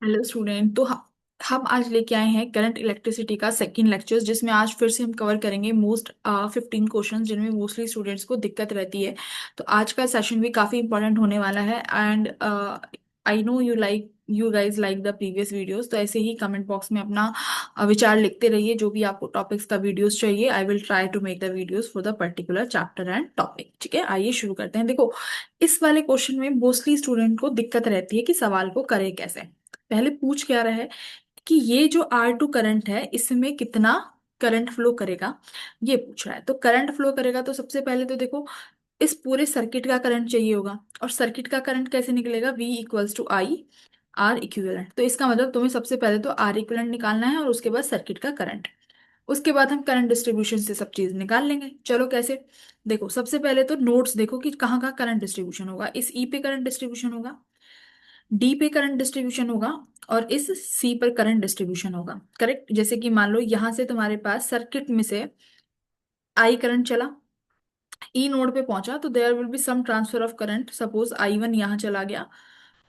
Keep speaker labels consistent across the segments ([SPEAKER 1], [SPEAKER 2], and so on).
[SPEAKER 1] Hello student. तो हम आज लेके आए हैं करंट इलेक्ट्रिसिटी का सेकंड लेक्चर, जिसमें आज फिर से हम कवर करेंगे मोस्ट 15 क्वेश्चंस जिनमें मोस्टली स्टूडेंट्स को दिक्कत रहती है। तो आज का सेशन भी काफ़ी इंपॉर्टेंट होने वाला है। And I know you guys like the previous videos. तो ऐसे ही कमेंट बॉक्स में अपना विचार लिखते रहिए। जो भी आपको टॉपिक्स का वीडियोस चाहिए, I will try to make the videos for the particular chapter and topic. ठीक है, आइए शुरू करते हैं। देखो, इस वाले क्वेश्चन में मोस्टली स्टूडेंट को दिक्कत रहती है कि सवाल को करे कैसे। पहले पूछ क्या रहा है कि ये जो R2 करंट है, इसमें कितना करंट फ्लो करेगा, ये पूछ रहा है। तो करंट फ्लो करेगा तो सबसे पहले तो देखो, इस पूरे सर्किट का करंट चाहिए होगा। और सर्किट का करंट कैसे निकलेगा? V equals to I R equivalent. तो इसका मतलब तुम्हें सबसे पहले तो आर इक्विवेलेंट निकालना है और उसके बाद सर्किट का करंट। उसके बाद हम करंट डिस्ट्रीब्यूशन से सब चीज निकाल लेंगे। चलो कैसे? देखो, सबसे पहले तो नोड्स देखो कि कहाँ कहाँ करंट डिस्ट्रीब्यूशन होगा। इस ई पे करंट डिस्ट्रीब्यूशन होगा, डी पे करंट डिस्ट्रीब्यूशन होगा, और इस सी पर करंट डिस्ट्रीब्यूशन होगा। करेक्ट। जैसे कि मान लो यहां से तुम्हारे पास सर्किट में से आई करंट चला, ई नोड पे पहुंचा, तो there will be some transfer of current. Suppose I1 यहाँ चला गया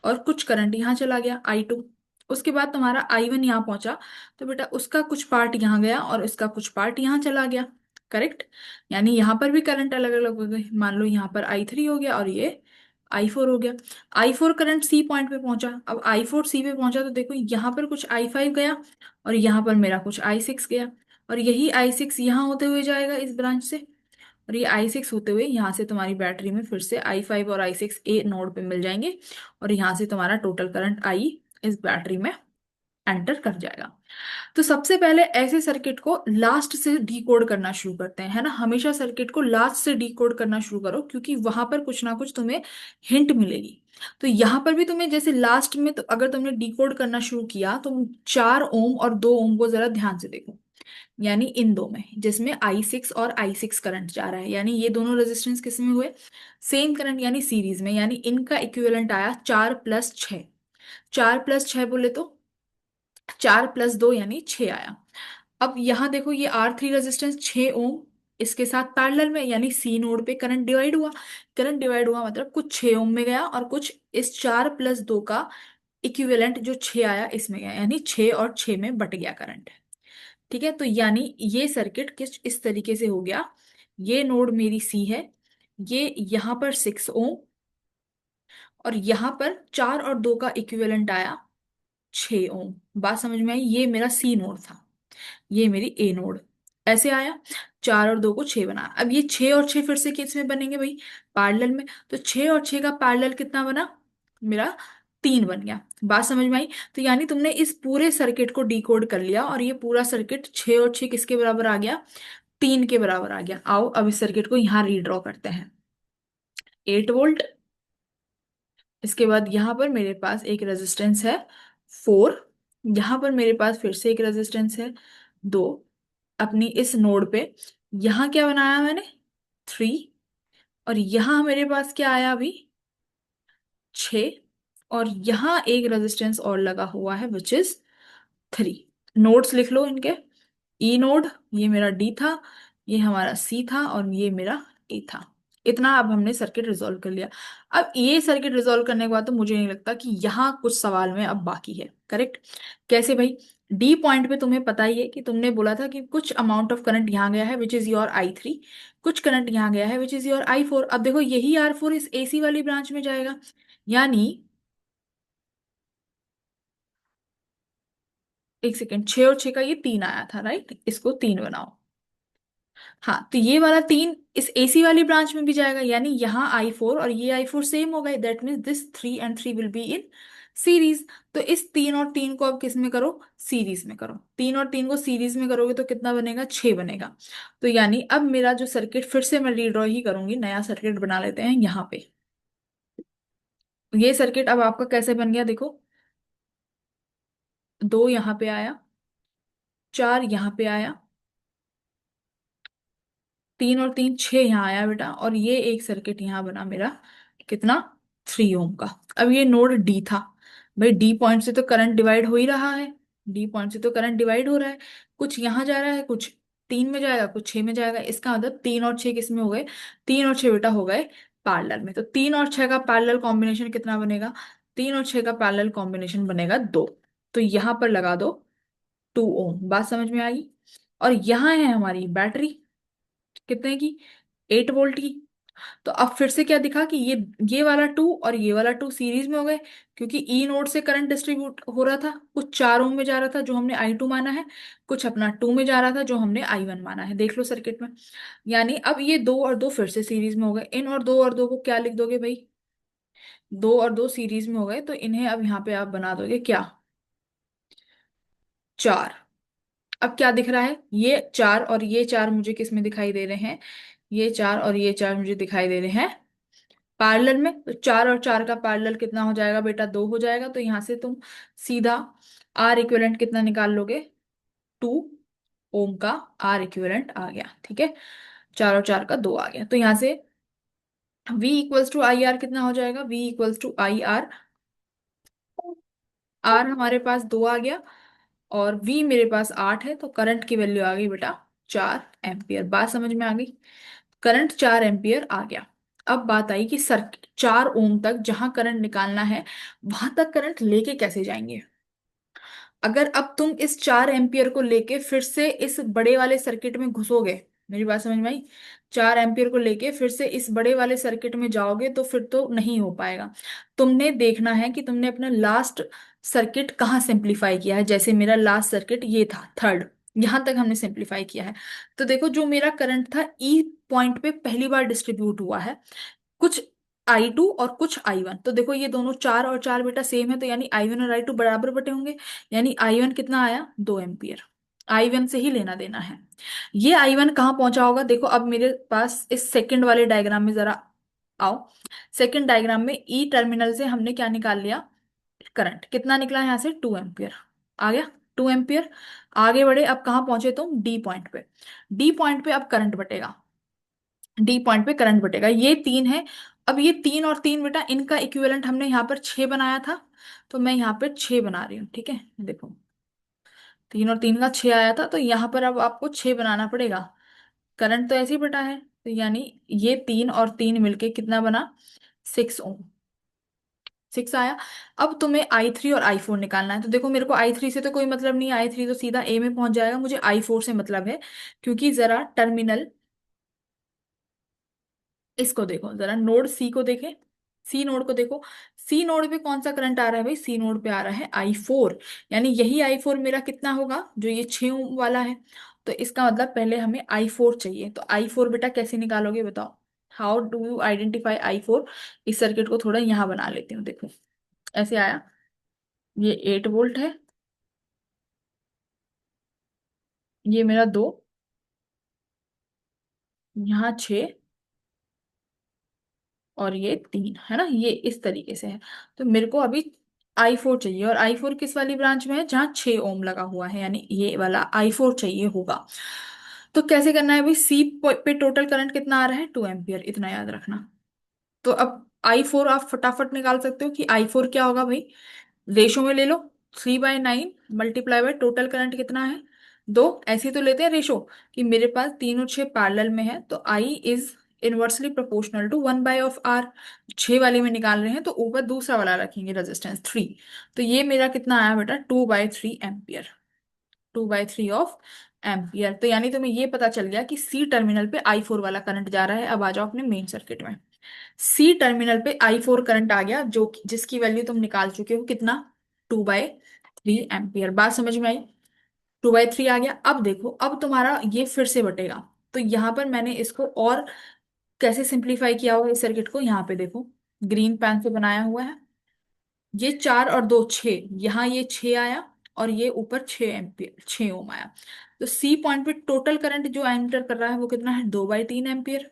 [SPEAKER 1] और कुछ करंट यहाँ चला गया I2। उसके बाद तुम्हारा I1 यहाँ पहुंचा, तो बेटा उसका कुछ पार्ट यहाँ गया और इसका कुछ पार्ट यहाँ चला गया। करेक्ट। यानी यहाँ पर भी करंट अलग अलग हो गए। मान लो यहाँ पर I3 हो गया और ये I4 हो गया। I4 करंट सी पॉइंट पे पहुंचा। अब I4 सी पे पहुंचा तो देखो यहाँ पर कुछ I5 गया और यहाँ पर मेरा कुछ I6 गया। और यही I6 यहाँ होते हुए जाएगा इस ब्रांच से, और ये I6 होते हुए यहाँ से तुम्हारी बैटरी में फिर से I5 और I6 ए नोड पे मिल जाएंगे। और यहाँ से तुम्हारा टोटल करंट I इस बैटरी में एंटर कर जाएगा। तो सबसे पहले ऐसे सर्किट को लास्ट से डिकोड करना शुरू करते हैं, है ना। हमेशा सर्किट को लास्ट से डिकोड करना शुरू करो, क्योंकि वहां पर कुछ ना कुछ तुम्हें हिंट मिलेगी। तो यहाँ पर भी तुम्हें जैसे लास्ट में, तो अगर तुमने डिकोड करना शुरू किया तो 4 ओम और 2 ओम को जरा ध्यान से देखो। यानी इन दो में, जिसमें I6 और I6 करंट जा रहा है, यानी ये दोनों रेजिस्टेंस किस में हुए? सेम करंट, यानी सीरीज में। यानी इनका इक्विवेलेंट आया 4+6। 4+6 बोले तो 4+2 यानी 6 आया। अब यहां देखो, ये R3 रेजिस्टेंस 6 ओम इसके साथ पैरेलल में, यानी सी नोड पे करंट डिवाइड हुआ। करंट डिवाइड हुआ मतलब कुछ 6 ओम में गया और कुछ इस 4+2 का इक्विवेलेंट जो 6 आया इसमें गया, यानी 6 और 6 में बट गया करंट। ठीक है। तो यानी ये सर्किट किस इस तरीके से हो गया। ये नोड मेरी सी है, ये यहाँ पर 6 ओम, और यहाँ पर 4 और 2 का इक्विवेलेंट आया 6 ओम। बात समझ में आई? ये मेरा सी नोड था, ये मेरी ए नोड। ऐसे आया, 4 और 2 को 6 बना। अब ये 6 और 6 फिर से किस में बनेंगे भाई? पैरेलल में। तो 6 और 6 का पैरेलल कितना बना? मेरा 3 बन गया। बात समझ में आई? तो यानी तुमने इस पूरे सर्किट को डिकोड कर लिया, और ये पूरा सर्किट 6 और 6 किसके बराबर आ गया? 3 के बराबर आ गया। आओ अब इस सर्किट को यहाँ रीड्रॉ करते हैं। 8 वोल्ट। इसके बाद यहाँ पर मेरे पास एक रेजिस्टेंस है 4। यहाँ पर मेरे पास फिर से एक रेजिस्टेंस है 2। अपनी इस नोड पे यहाँ क्या बनाया मैंने? 3। और यहाँ मेरे पास क्या आया अभी? 6। और यहाँ एक रेजिस्टेंस और लगा हुआ है विच इज 3। नोड्स लिख लो इनके। ई नोड, ये मेरा डी था, ये हमारा सी था, और ये मेरा ए था। इतना अब हमने सर्किट रिजॉल्व कर लिया। अब ये सर्किट रिजॉल्व करने के बाद तो मुझे नहीं लगता कि यहाँ कुछ सवाल में अब बाकी है। करेक्ट। कैसे भाई? डी पॉइंट पे तुम्हें पता ही है कि तुमने बोला था कि कुछ अमाउंट ऑफ करंट यहाँ गया है विच इज योर I3, कुछ करंट यहाँ गया है विच इज योर I4। अब देखो, यही R4 इस AC वाली ब्रांच में जाएगा। यानी एक सेकेंड, 6 और 6 का ये 3 आया था, राइट? इसको 3 बनाओ। हाँ, तो ये वाला 3 इस AC वाली ब्रांच में भी जाएगा, यानी यहाँ I4 और ये I4 सेम हो गए। That means this 3 and 3 will be in series. तो इस 3 और 3 को अब किस में करो? सीरीज में करो। 3 और 3 को सीरीज में करोगे तो कितना बनेगा? 6 बनेगा। तो यानी अब मेरा जो सर्किट, फिर से मैं रीड्रॉ ही करूंगी, नया सर्किट बना लेते हैं यहाँ पे। ये सर्किट अब आपका कैसे बन गया देखो। 2 यहाँ पे आया, 4 यहाँ पे आया, 3 और 3 6 यहाँ आया बेटा, और ये एक सर्किट यहाँ बना मेरा कितना? 3 ओम का। अब ये नोड डी था। भाई डी पॉइंट से तो करंट डिवाइड हो ही रहा है। डी पॉइंट से तो करंट डिवाइड हो रहा है। कुछ यहाँ जा रहा है, कुछ 3 में जाएगा, कुछ 6 में जाएगा। इसका मतलब 3 और 6 किस में हो गए? 3 और 6 बेटा हो गए पैरेलल में। तो 3 और 6 का पैरेलल कॉम्बिनेशन कितना बनेगा? 3 और 6 का पैरेलल कॉम्बिनेशन बनेगा 2। तो यहां पर लगा दो 2 ओम। बात समझ में आई? और यहाँ है हमारी बैटरी, कितने की? 8 वोल्ट की। तो अब फिर से क्या दिखा कि ये वाला 2 और ये वाला 2 सीरीज में हो गए, क्योंकि ई नोड से करंट डिस्ट्रीब्यूट हो रहा था। कुछ 4 ओम में जा रहा था जो हमने I2 माना है, कुछ अपना 2 में जा रहा था जो हमने I1 माना है। देख लो सर्किट में। यानी अब ये 2 और 2 फिर से सीरीज में हो गए। इन और दो को क्या लिख दोगे भाई? 2 और 2 सीरीज में हो गए, तो इन्हें अब यहाँ पे आप बना दोगे क्या? 4। अब क्या दिख रहा है? ये 4 और ये 4 मुझे किस में दिखाई दे रहे हैं? ये 4 और ये 4 मुझे दिखाई दे रहे हैं पैरेलल में। तो 4 और 4 का पैरेलल कितना हो जाएगा बेटा? 2 हो जाएगा। तो यहां से तुम सीधा आर इक्विवेलेंट कितना निकाल लोगे? 2 ओम का आर इक्विवेलेंट आ गया। ठीक है, 4 और 4 का 2 आ गया। तो यहां से V equals to I R कितना हो जाएगा? V equals to I R. R हमारे पास 2 आ गया और V मेरे पास 8 है, तो करंट की वैल्यू आ गई बेटा 4 एम्पियर। बात समझ में आ गई? करंट 4 एम्पियर आ गया। अब बात आई कि सर्किट 4 ओम तक जहां करंट निकालना है वहां तक करंट लेके कैसे जाएंगे। अगर अब तुम इस 4 एम्पियर को लेके फिर से इस बड़े वाले सर्किट में घुसोगे, मेरी बात समझ में आई? 4 एम्पियर को लेके फिर से इस बड़े वाले सर्किट में जाओगे तो फिर तो नहीं हो पाएगा। तुमने देखना है कि तुमने अपना लास्ट सर्किट कहाँ सिंप्लीफाई किया है। जैसे मेरा लास्ट सर्किट ये था, थर्ड, यहां तक हमने सिंप्लीफाई किया है। तो देखो, जो मेरा करंट था ई पॉइंट पे पहली बार डिस्ट्रीब्यूट हुआ है, कुछ I2 और कुछ I1। तो देखो ये दोनों 4 और 4 बेटा सेम है, तो यानी I1 और I2 बराबर बटे होंगे। यानी I1 कितना आया? 2 एम्पियर। I1 से ही लेना देना है। ये I1 कहाँ पहुंचा होगा? देखो अब मेरे पास इस सेकंड वाले डायग्राम में जरा आओ। सेकंड डायग्राम में ई टर्मिनल से हमने क्या निकाल लिया? करंट कितना निकला यहाँ से? 2 एम्पियर आ गया। 2 एम्पियर आगे बढ़े, अब कहाँ पहुंचे तुम? डी पॉइंट पे। डी पॉइंट पे अब करंट बटेगा। डी पॉइंट पे करंट बटेगा। ये 3 है। अब ये 3 और 3 बेटा, इनका इक्विवेलेंट हमने यहाँ पर 6 बनाया था, तो मैं यहाँ पे 6 बना रही हूँ। ठीक है, देखो 3 और 3 का 6 आया था, तो यहाँ पर अब आपको 6 बनाना पड़ेगा। करंट तो ऐसे ही बटा है, तो यानी ये 3 और 3 मिलके कितना बना? 6 ओम। 6 आया। अब तुम्हें I3 और I4 निकालना है। तो देखो, मेरे को I3 से तो कोई मतलब नहीं है, I3 तो सीधा A में पहुंच जाएगा। मुझे I4 से मतलब है, क्योंकि जरा टर्मिनल इसको देखो, जरा नोड सी को देखें। सी नोड को देखो। सी नोड पे कौन सा करंट आ रहा है भाई? सी नोड पे आ रहा है I4। यानी यही I4 मेरा कितना होगा? जो ये 6 ओम वाला है। तो इसका मतलब पहले हमें I4 चाहिए। तो I4 बेटा कैसे निकालोगे बताओ? How do you identify I4? इस सर्किट को थोड़ा यहाँ बना लेती हूँ। देखो ऐसे आया, ये 8 वोल्ट है, ये मेरा 2, यहाँ 6, और ये 3 है ना। ये इस तरीके से है। तो मेरे को अभी I4 चाहिए, और I4 किस वाली ब्रांच में है? जहाँ 6 ओम लगा हुआ है, यानी ये वाला I4 चाहिए होगा। तो कैसे करना है भाई? सी पे टोटल करंट कितना आ रहा है? 2 एम्पियर, इतना याद रखना। तो अब I4 आप फटाफट निकाल सकते हो कि I4 क्या होगा भाई। रेशो में ले लो, 3/9 मल्टीप्लाई बाय टोटल करंट कितना है? 2। ऐसे ही तो लेते हैं रेशो, कि मेरे पास 3 और 6 पैरेलल में है, तो I is inversely proportional to 1/R। 6 वाले में निकाल रहे हैं तो ऊपर दूसरा वाला रखेंगे, रेजिस्टेंस 3। तो ये मेरा कितना आया बेटा? 2/3 एम्पियर। 2/3 of ampere. तो यानी तुम्हें ये पता चल गया कि सी टर्मिनल पे I4 वाला करंट जा रहा है। अब आ जाओ अपने मेन सर्किट में। सी टर्मिनल पे I4 करंट आ गया, जो जिसकी वैल्यू तुम निकाल चुके हो, कितना? 2/3 एम्पियर। बात समझ में आई? 2/3 आ गया। अब देखो, अब तुम्हारा ये फिर से बटेगा। तो यहाँ पर मैंने इसको और कैसे सिंप्लीफाई किया हुआ है इस सर्किट को, यहाँ पे देखो, ग्रीन पेन से बनाया हुआ है। ये 4 और 2 6, यहाँ ये 6 आया, और ये ऊपर 6 एम्पियर, 6 ओम आया। तो सी पॉइंट पे टोटल करंट जो एंटर कर रहा है वो कितना है? 2/3 एम्पियर।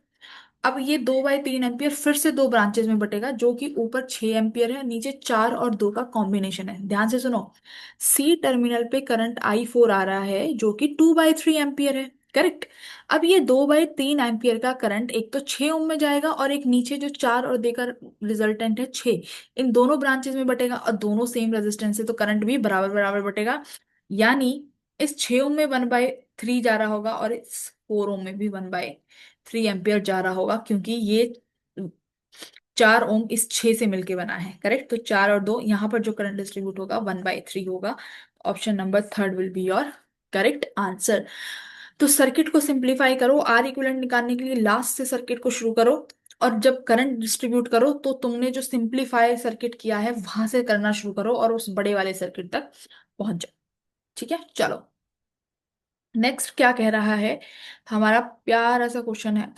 [SPEAKER 1] अब ये 2/3 एम्पियर फिर से 2 ब्रांचेस में बटेगा, जो कि ऊपर 6 एम्पियर है, नीचे 4 और 2 का कॉम्बिनेशन है। ध्यान से सुनो, सी टर्मिनल पे करंट I4 आ रहा है, जो कि 2/3 एम्पियर है। करेक्ट। अब ये 2/3 एम्पियर का करंट एक तो 6 ओम में जाएगा, और एक नीचे जो 4 और 2 का रिजल्टेंट है 6, इन दोनों ब्रांचेस में बटेगा, और दोनों सेम रेजिस्टेंस है, तो करंट भी बराबर बराबर बटेगा। यानी इस 6 ओम में 1/3 जा रहा होगा, और इस 4 ओम में भी 1/3 एम्पियर जा रहा होगा, क्योंकि ये 4 ओम इस 6 से मिलके बना है, करेक्ट। तो 4 और 2, यहाँ पर जो करंट डिस्ट्रीब्यूट होगा 1/3 होगा। Option number third will be your correct answer. तो सर्किट को सिंप्लीफाई करो, आर इक्विवेलेंट निकालने के लिए लास्ट से सर्किट को शुरू करो, और जब करंट डिस्ट्रीब्यूट करो तो तुमने जो सिंप्लीफाई सर्किट किया है वहां से करना शुरू करो और उस बड़े वाले सर्किट तक पहुंच जाओ। ठीक है, चलो नेक्स्ट क्या कह रहा है। हमारा प्यारा सा क्वेश्चन है।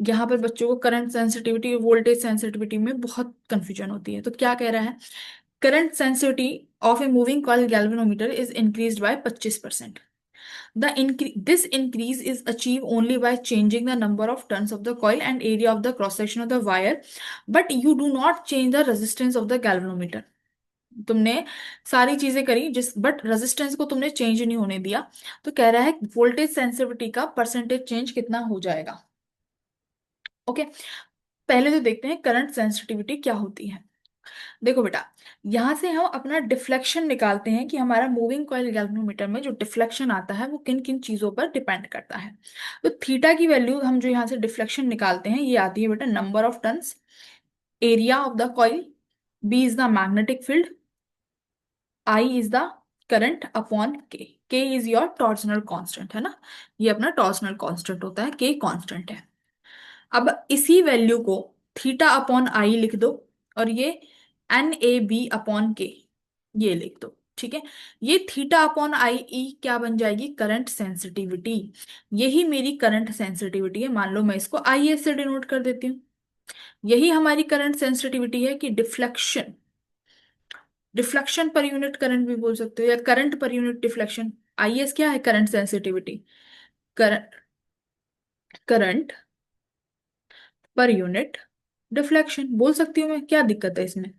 [SPEAKER 1] यहाँ पर बच्चों को करंट सेंसिटिविटी वोल्टेज सेंसिटिविटी में बहुत कंफ्यूजन होती है। तो क्या कह रहा है, current sensitivity of a moving coil galvanometer is increased by 25%. This increase is achieved only by changing the number of turns of the coil and area of the cross section of the wire, but you do not change the resistance of the galvanometer. तुमने सारी चीजें करी जिस but resistance को तुमने change नहीं होने दिया। तो कह रहा है वोल्टेज सेंसिटिविटी का परसेंटेज चेंज कितना हो जाएगा। ओके, पहले तो देखते हैं करंट सेंसिटिविटी क्या होती है। देखो बेटा, यहां से हम अपना डिफ्लेक्शन निकालते हैं कि हमारा मूविंग कॉइल गैल्वेनोमीटर में जो डिफ्लेक्शन आता है वो किन किन चीजों पर डिपेंड करता है। तो थीटा की वैल्यू हम जो यहाँ से डिफ्लेक्शन निकालते हैं ये आती है बेटा number of turns, area of the coil, B is the magnetic field, I is the current upon K is your torsional constant है ना। ये अपना टॉर्सनल कांस्टेंट होता है, के कांस्टेंट है। अब इसी वैल्यू को थीटा अपॉन आई लिख दो, और ये NAB अपॉन के ये लिख दो। ठीक है, ये थीटा अपॉन आई ई क्या बन जाएगी, करंट सेंसिटिविटी। यही मेरी करंट सेंसिटिविटी है। मान लो मैं इसको IS से डिनोट कर देती हूँ। यही हमारी करंट सेंसिटिविटी है कि deflection, deflection per unit current भी बोल सकते हो, या current per unit deflection. IS क्या है, current sensitivity. Current, current per unit deflection बोल सकती हूँ मैं, क्या दिक्कत है इसमें।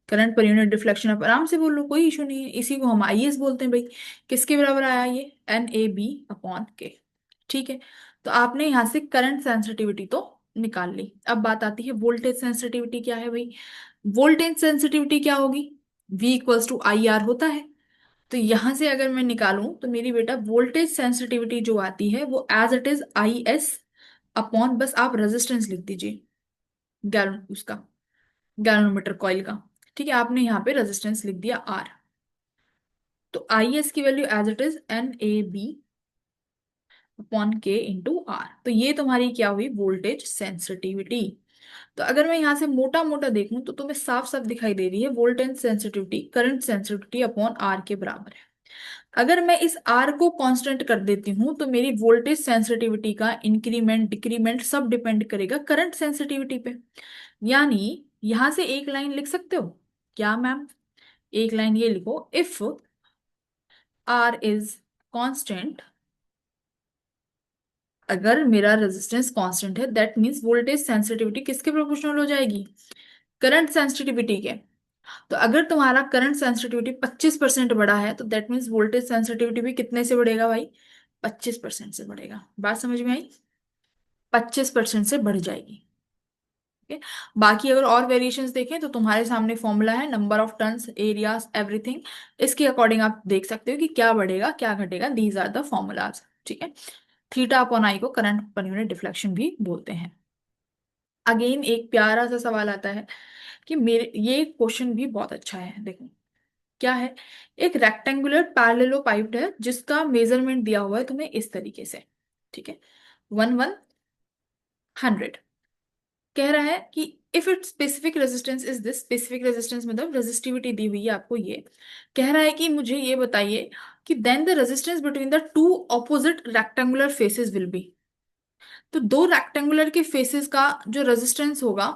[SPEAKER 1] करंट पर यूनिट डिफ्लेक्शन आप आराम से बोल लो, कोई इशू नहीं है। इसी को हम IS बोलते हैं भाई। किसके बराबर आया ये, NAB/K। ठीक है, तो आपने यहाँ से करंट सेंसिटिविटी तो निकाल ली। अब बात आती है वोल्टेज सेंसिटिविटी क्या है भाई। वोल्टेज सेंसिटिविटी क्या होगी, V = IR होता है। तो यहां से अगर मैं निकालूं तो मेरी बेटा वोल्टेज सेंसिटिविटी जो आती है वो as it is IS upon, बस आप रेजिस्टेंस लिख दीजिए गैलन उसका, गैल्वेनोमीटर कॉइल का। ठीक है, आपने यहाँ पे रेजिस्टेंस लिख दिया R। तो IS की value as it is NAB/K/R। तो ये तुम्हारी क्या हुई, वोल्टेज सेंसिटिविटी। तो अगर मैं यहाँ से मोटा मोटा देखूं तो तुम्हें साफ साफ दिखाई दे रही है voltage sensitivity current sensitivity upon R के बराबर है। अगर मैं इस R को कांस्टेंट कर देती हूं तो मेरी वोल्टेज सेंसिटिविटी का इंक्रीमेंट डिक्रीमेंट सब डिपेंड करेगा करंट सेंसिटिविटी पे। यानी यहां से एक लाइन लिख सकते हो क्या मैम, एक लाइन ये लिखो, इफ R इज कांस्टेंट, अगर मेरा रेजिस्टेंस कांस्टेंट है दैट मीन्स वोल्टेज सेंसिटिविटी किसके प्रोपोर्शनल हो जाएगी, करंट सेंसिटिविटी के। तो अगर तुम्हारा करंट सेंसिटिविटी 25% बढ़ा है तो दैट मीन्स वोल्टेज सेंसिटिविटी भी कितने से बढ़ेगा भाई, 25% से बढ़ेगा। बात समझ में आई, 25% से बढ़ जाएगी। ठीक है, बाकी अगर और वेरिएशंस देखें तो तुम्हारे सामने फॉर्मूला है, number of turns, areas, everything. इसके अकॉर्डिंग आप देख सकते हो कि क्या बढ़ेगा क्या घटेगा। These are the formulas. ठीक है, थीटा अपॉन आई को करंट पर यूनिट डिफ्लेक्शन भी बोलते हैं। अगेन एक प्यारा सा सवाल आता है कि मेरे, ये क्वेश्चन भी बहुत अच्छा है। देखो क्या है, एक रेक्टेंगुलर पैरेललोपाइप्ड है जिसका मेजरमेंट दिया हुआ है तुम्हें इस तरीके से। ठीक है, 1/100। कह रहा है कि if it specific resistance is this, specific resistance मतलब रेजिस्टिविटी दी हुई है आपको ये। कह रहा है कि मुझे ये बताइए कि then the resistance between the two opposite rectangular faces will be. तो दो रेक्टेंगुलर के फेसेस का जो रेजिस्टेंस होगा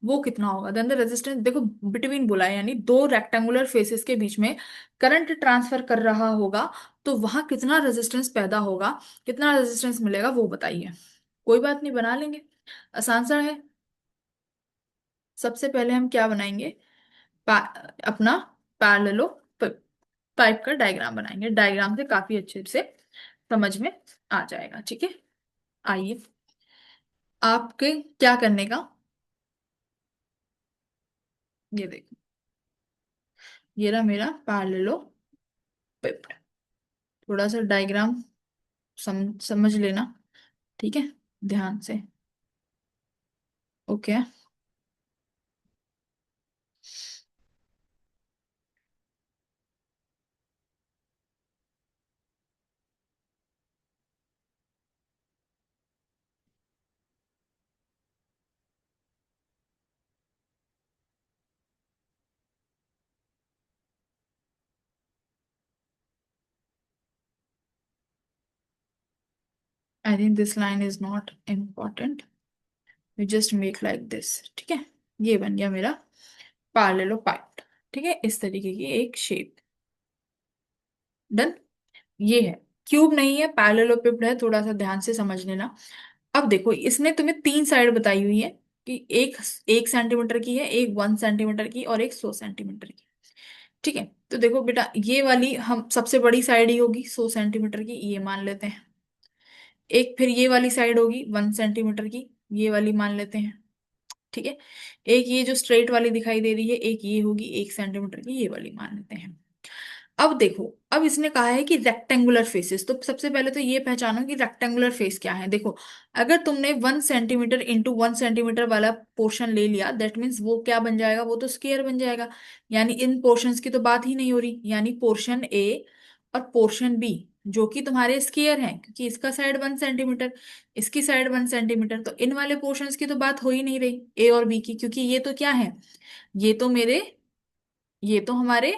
[SPEAKER 1] वो कितना होगा। देन द रेजिस्टेंस, देखो बिटवीन बोला है यानी दो रेक्टेंगुलर फेसेस के बीच में करंट ट्रांसफर कर रहा होगा, तो वहां कितना रेजिस्टेंस पैदा होगा, कितना रेजिस्टेंस मिलेगा वो बताइए। कोई बात नहीं, बना लेंगे, आसान सा है। सबसे पहले हम क्या बनाएंगे, पा, अपना पैरेललो पाइप का डायग्राम बनाएंगे। डायग्राम से काफी अच्छे से समझ में आ जाएगा। ठीक है, आइए आपके क्या करने का, ये देखो, ये रहा मेरा पैरेललो पाइप। थोड़ा सा डायग्राम समझ लेना, ठीक है, ध्यान से। Okay, I think this line is not important, you just make like this, ठीक है। ये बन गया मेरा पैरेललोपाइड, ठीक है, इस तरीके की एक शेप। डन। ये है, क्यूब नहीं है, पैरेललोपिड है, थोड़ा सा ध्यान से समझ लेना। अब देखो, इसने तुम्हें तीन साइड बताई हुई है कि एक 1 सेंटीमीटर की है, एक 1 सेंटीमीटर की, और एक 100 सेंटीमीटर की, ठीक है। तो देखो बेटा, ये वाली हम सबसे बड़ी साइड ही होगी 100 सेंटीमीटर की, ये मान लेते हैं। एक फिर ये वाली साइड होगी 1 सेंटीमीटर की, ये वाली मान लेते हैं, ठीक है। एक ये जो स्ट्रेट वाली दिखाई दे रही है, एक ये होगी 1 सेंटीमीटर की, ये वाली मान लेते हैं। अब देखो, अब इसने कहा है कि रेक्टेंगुलर फेसेस, तो सबसे पहले तो ये पहचानो कि रेक्टेंगुलर फेस क्या है। देखो, अगर तुमने 1 सेंटीमीटर इंटू 1 सेंटीमीटर वाला पोर्शन ले लिया, दैट मीन्स वो क्या बन जाएगा, वो तो स्क्वायर बन जाएगा। यानी इन पोर्शंस की तो बात ही नहीं हो रही, यानी पोर्शन ए और पोर्शन बी जो कि तुम्हारे स्क्वायर हैं, क्योंकि इसका साइड 1 सेंटीमीटर, इसकी साइड 1 सेंटीमीटर, तो इन वाले पोर्शंस की तो बात हो ही नहीं रही ए और बी की, क्योंकि ये तो क्या है, ये तो मेरे, ये तो हमारे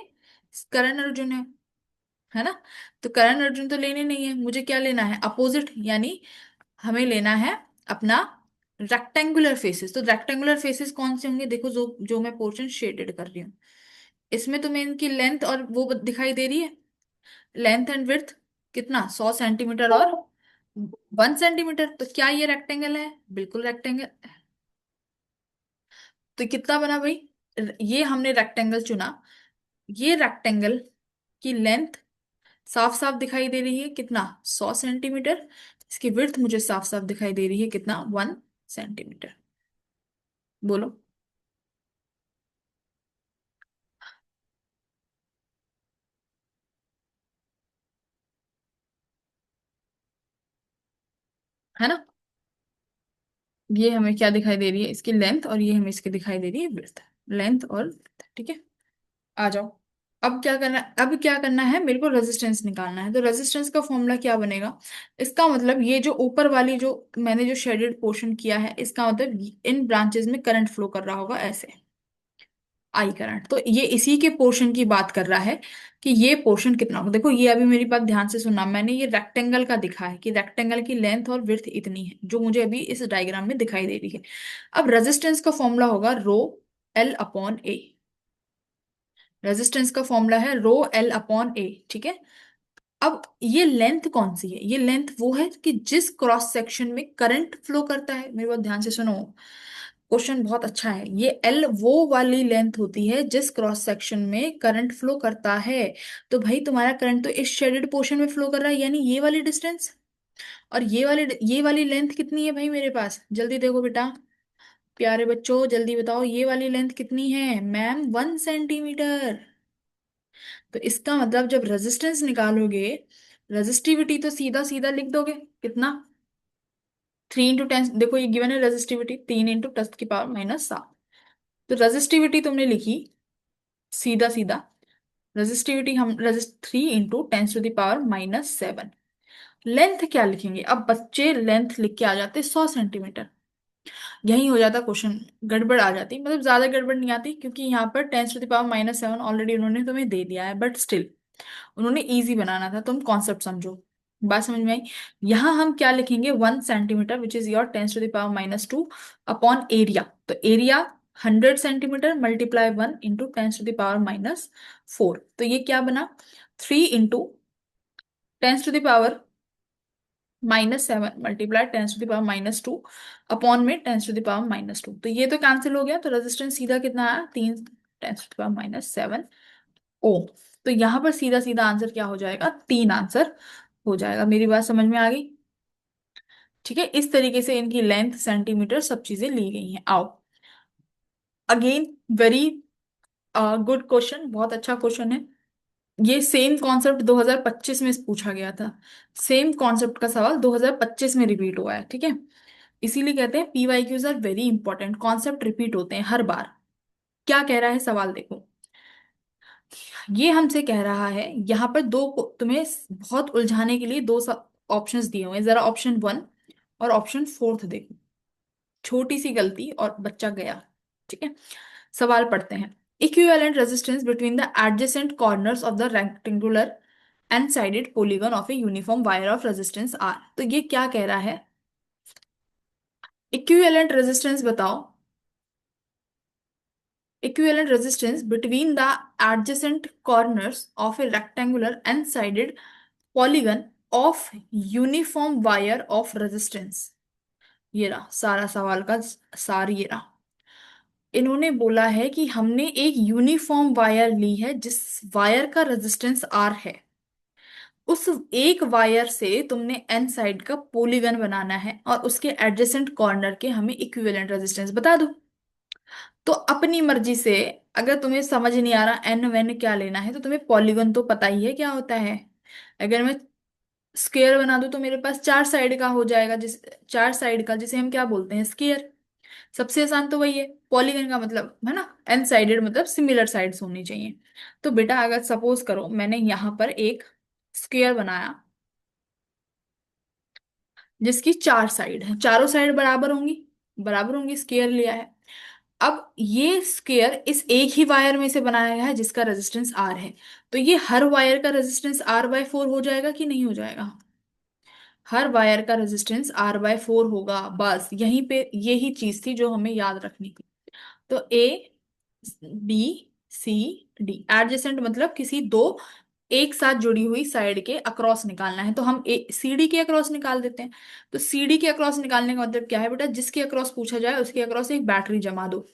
[SPEAKER 1] करण अर्जुन है ना। तो करण अर्जुन तो लेने नहीं है, मुझे क्या लेना है, अपोजिट, यानी हमें लेना है अपना रेक्टेंगुलर फेसेस। तो रेक्टेंगुलर फेसेस कौन से होंगे, देखो जो जो मैं पोर्शन शेडेड कर रही हूँ, इसमें तुम्हें इनकी लेंथ और वो दिखाई दे रही है, लेंथ एंड विड्थ, कितना, 100 सेंटीमीटर और 1 सेंटीमीटर, तो क्या ये रेक्टेंगल है, बिल्कुल रेक्टेंगल। तो कितना बना भाई, ये हमने रेक्टेंगल चुना, ये रेक्टेंगल की लेंथ साफ साफ दिखाई दे रही है, कितना, 100 सेंटीमीटर। इसकी विड्थ मुझे साफ साफ दिखाई दे रही है, कितना, 1 सेंटीमीटर। बोलो। है ना, ये हमें क्या दिखाई दे रही है, इसकी लेंथ, और ये हमें इसकी दिखाई दे रही है विड्थ, लेंथ और width, ठीक है। आ जाओ। अब क्या करना, अब क्या करना है, मेरे को रेजिस्टेंस निकालना है। तो रेजिस्टेंस का फॉर्मूला क्या बनेगा, इसका मतलब ये जो ऊपर वाली जो मैंने जो शेडेड पोर्शन किया है, इसका मतलब इन ब्रांचेस में करंट फ्लो कर रहा होगा ऐसे, आई करंट। तो ये इसी के पोर्शन की बात कर रहा है कि ये पोर्शन कितना होगा। देखो, ये अभी मेरी बात ध्यान से सुनना, मैंने ये रेक्टेंगल का दिखा है कि रेक्टेंगल की लेंथ और विड्थ इतनी है, जो मुझे अभी इस डायग्राम में दिखाई दे रही है। अब रेजिस्टेंस का फॉर्मूला होगा रो एल अपॉन ए, रेजिस्टेंस का फॉर्मूला है रो एल अपॉन ए, ठीक है। अब ये लेंथ कौन सी है, ये लेंथ वो है कि जिस क्रॉस सेक्शन में करंट फ्लो करता है। मेरे बहुत ध्यान से सुनो, क्वेश्चन बहुत अच्छा है। ये एल वो वाली लेंथ होती है जिस क्रॉस सेक्शन में करंट फ्लो करता है। तो भाई तुम्हारा करंट तो इस शेडेड पोर्शन में फ्लो कर रहा है, यानी ये वाली डिस्टेंस, और ये वाली लेंथ कितनी है भाई मेरे पास, जल्दी देखो बेटा, प्यारे बच्चों जल्दी बताओ, ये वाली लेंथ कितनी है, मैम 1 सेंटीमीटर। तो इसका मतलब जब रेजिस्टेंस निकालोगे, रेजिस्टिविटी तो सीधा सीधा लिख दोगे, कितना, 3 इंटू 10, देखो ये गिवन है रेजिस्टिविटी, 3 इंटू 10 की पावर माइनस 7। तो रेजिस्टिविटी तुमने लिखी सीधा सीधा, रेजिस्टिविटी हम रजिस्ट 3 into 10 to the power minus 7। Length क्या लिखेंगे, अब बच्चे लेंथ लिख के आ जाते 100 सेंटीमीटर, यही हो जाता क्वेश्चन, गड़बड़ आ जाती, मतलब ज्यादा गड़बड़ नहीं आती, क्योंकि यहाँ पर 10 to the power minus 7 already उन्होंने तुम्हें दे दिया है, बट स्टिल उन्होंने इजी बनाना था, तुम कॉन्सेप्ट समझो। बात समझ में आई। यहाँ हम क्या लिखेंगे, 1 centimetre which is your 10 to the power minus 2 upon area. तो area 100 centimetre multiply 1 into 10 to the power minus 4, तो ये क्या बना, 3 into 10 to the power minus 7 multiply 10 to the power minus 2 upon में 10 टू द पावर माइनस 2, तो ये तो cancel हो गया, तो रेजिस्टेंस सीधा कितना आया, 3 10 टू द पावर माइनस 7 ओम। तो यहां पर सीधा सीधा आंसर क्या हो जाएगा, 3 आंसर हो जाएगा। मेरी बात समझ में आ गई, ठीक है। इस तरीके से इनकी लेंथ सेंटीमीटर सब चीजें ली गई हैं। आओ, अगेन वेरी गुड क्वेश्चन, बहुत अच्छा क्वेश्चन है। ये सेम कॉन्सेप्ट 2025 में पूछा गया था, सेम कॉन्सेप्ट का सवाल 2025 में रिपीट हुआ है, ठीक है। इसीलिए कहते हैं PYQs are very important, concept repeat होते हैं हर बार। क्या कह रहा है सवाल, देखो, ये हमसे कह रहा है यहाँ पर तुम्हें बहुत उलझाने के लिए दो ऑप्शंस दिए हुए हैं, जरा ऑप्शन 1 और ऑप्शन 4 देखो, छोटी सी गलती और बच्चा गया, ठीक है। सवाल पढ़ते हैं। Equivalent resistance between the adjacent corners of the rectangular N sided polygon of a uniform wire of resistance R. तो ये क्या कह रहा है, इक्विवेलेंट रेजिस्टेंस बताओ, equivalent resistance between the adjacent corners of a rectangular n-sided polygon of uniform wire of resistance। ये रहा सारा सवाल का सार, ये रहा। इन्होंने बोला है कि हमने एक यूनिफॉर्म वायर ली है जिस वायर का रेजिस्टेंस आर है, उस एक वायर से तुमने एन साइड का पोलीगन बनाना है और उसके एडजेसेंट कॉर्नर के हमें इक्विवेलेंट रेजिस्टेंस बता दो। तो अपनी मर्जी से, अगर तुम्हें समझ नहीं आ रहा एन वेन क्या लेना है, तो तुम्हें पॉलीगन तो पता ही है क्या होता है। अगर मैं स्क्वायर बना दूं तो मेरे पास चार साइड का हो जाएगा, चार साइड का जिसे हम क्या बोलते हैं, स्क्वायर। सबसे आसान तो वही है। पॉलीगन का मतलब है ना एन साइडेड, मतलब सिमिलर साइड्स होनी चाहिए। तो बेटा अगर सपोज करो मैंने यहां पर एक स्क्वायर बनाया जिसकी चार साइड है, चारों साइड बराबर होंगी, बराबर होंगी, स्क्वायर लिया है। अब ये स्क्वायर इस एक ही वायर में से बनाया गया है जिसका रेजिस्टेंस आर है। तो ये हर वायर का रेजिस्टेंस आर बाय फोर हो जाएगा कि नहीं हो जाएगा? हर वायर का रेजिस्टेंस आर बाय फोर होगा। बस यहीं पे यही चीज थी जो हमें याद रखनी थी। तो A B C D adjacent मतलब किसी दो एक साथ जुड़ी हुई साइड के अक्रॉस निकालना है, तो हम ए सी डी के अक्रॉस निकाल देते हैं। तो सी डी के अक्रॉस निकालने का मतलब क्या है बेटा, जिसके अक्रॉस पूछा जाए उसके अक्रॉस एक बैटरी जमा दो।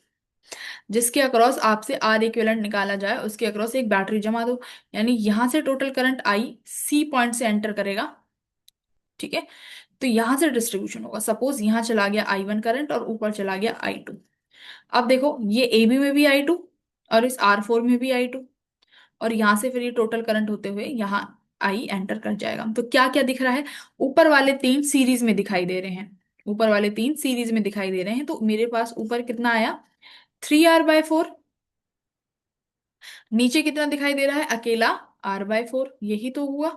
[SPEAKER 1] जिसके अक्रॉस आपसे आर इक्विवेलेंट निकाला जाए उसके अक्रॉस एक बैटरी जमा दो। यानी यहां से total current I C point से एंटर करेगा, ठीक है। तो यहां से डिस्ट्रीब्यूशन होगा, सपोज यहां चला गया आई वन करंट और ऊपर चला गया आई टू। अब देखो ये ए बी में भी आई टू और इस आर फोर में भी आई टू, और यहां से फिर ये टोटल करंट होते हुए यहाँ आई एंटर कर जाएगा। तो क्या क्या दिख रहा है, ऊपर वाले तीन सीरीज में दिखाई दे रहे हैं, ऊपर वाले तीन सीरीज में दिखाई दे रहे हैं। तो मेरे पास ऊपर कितना आया, थ्री आर बाय फोर। नीचे कितना दिखाई दे रहा है, अकेला आर बाय फोर, यही तो हुआ।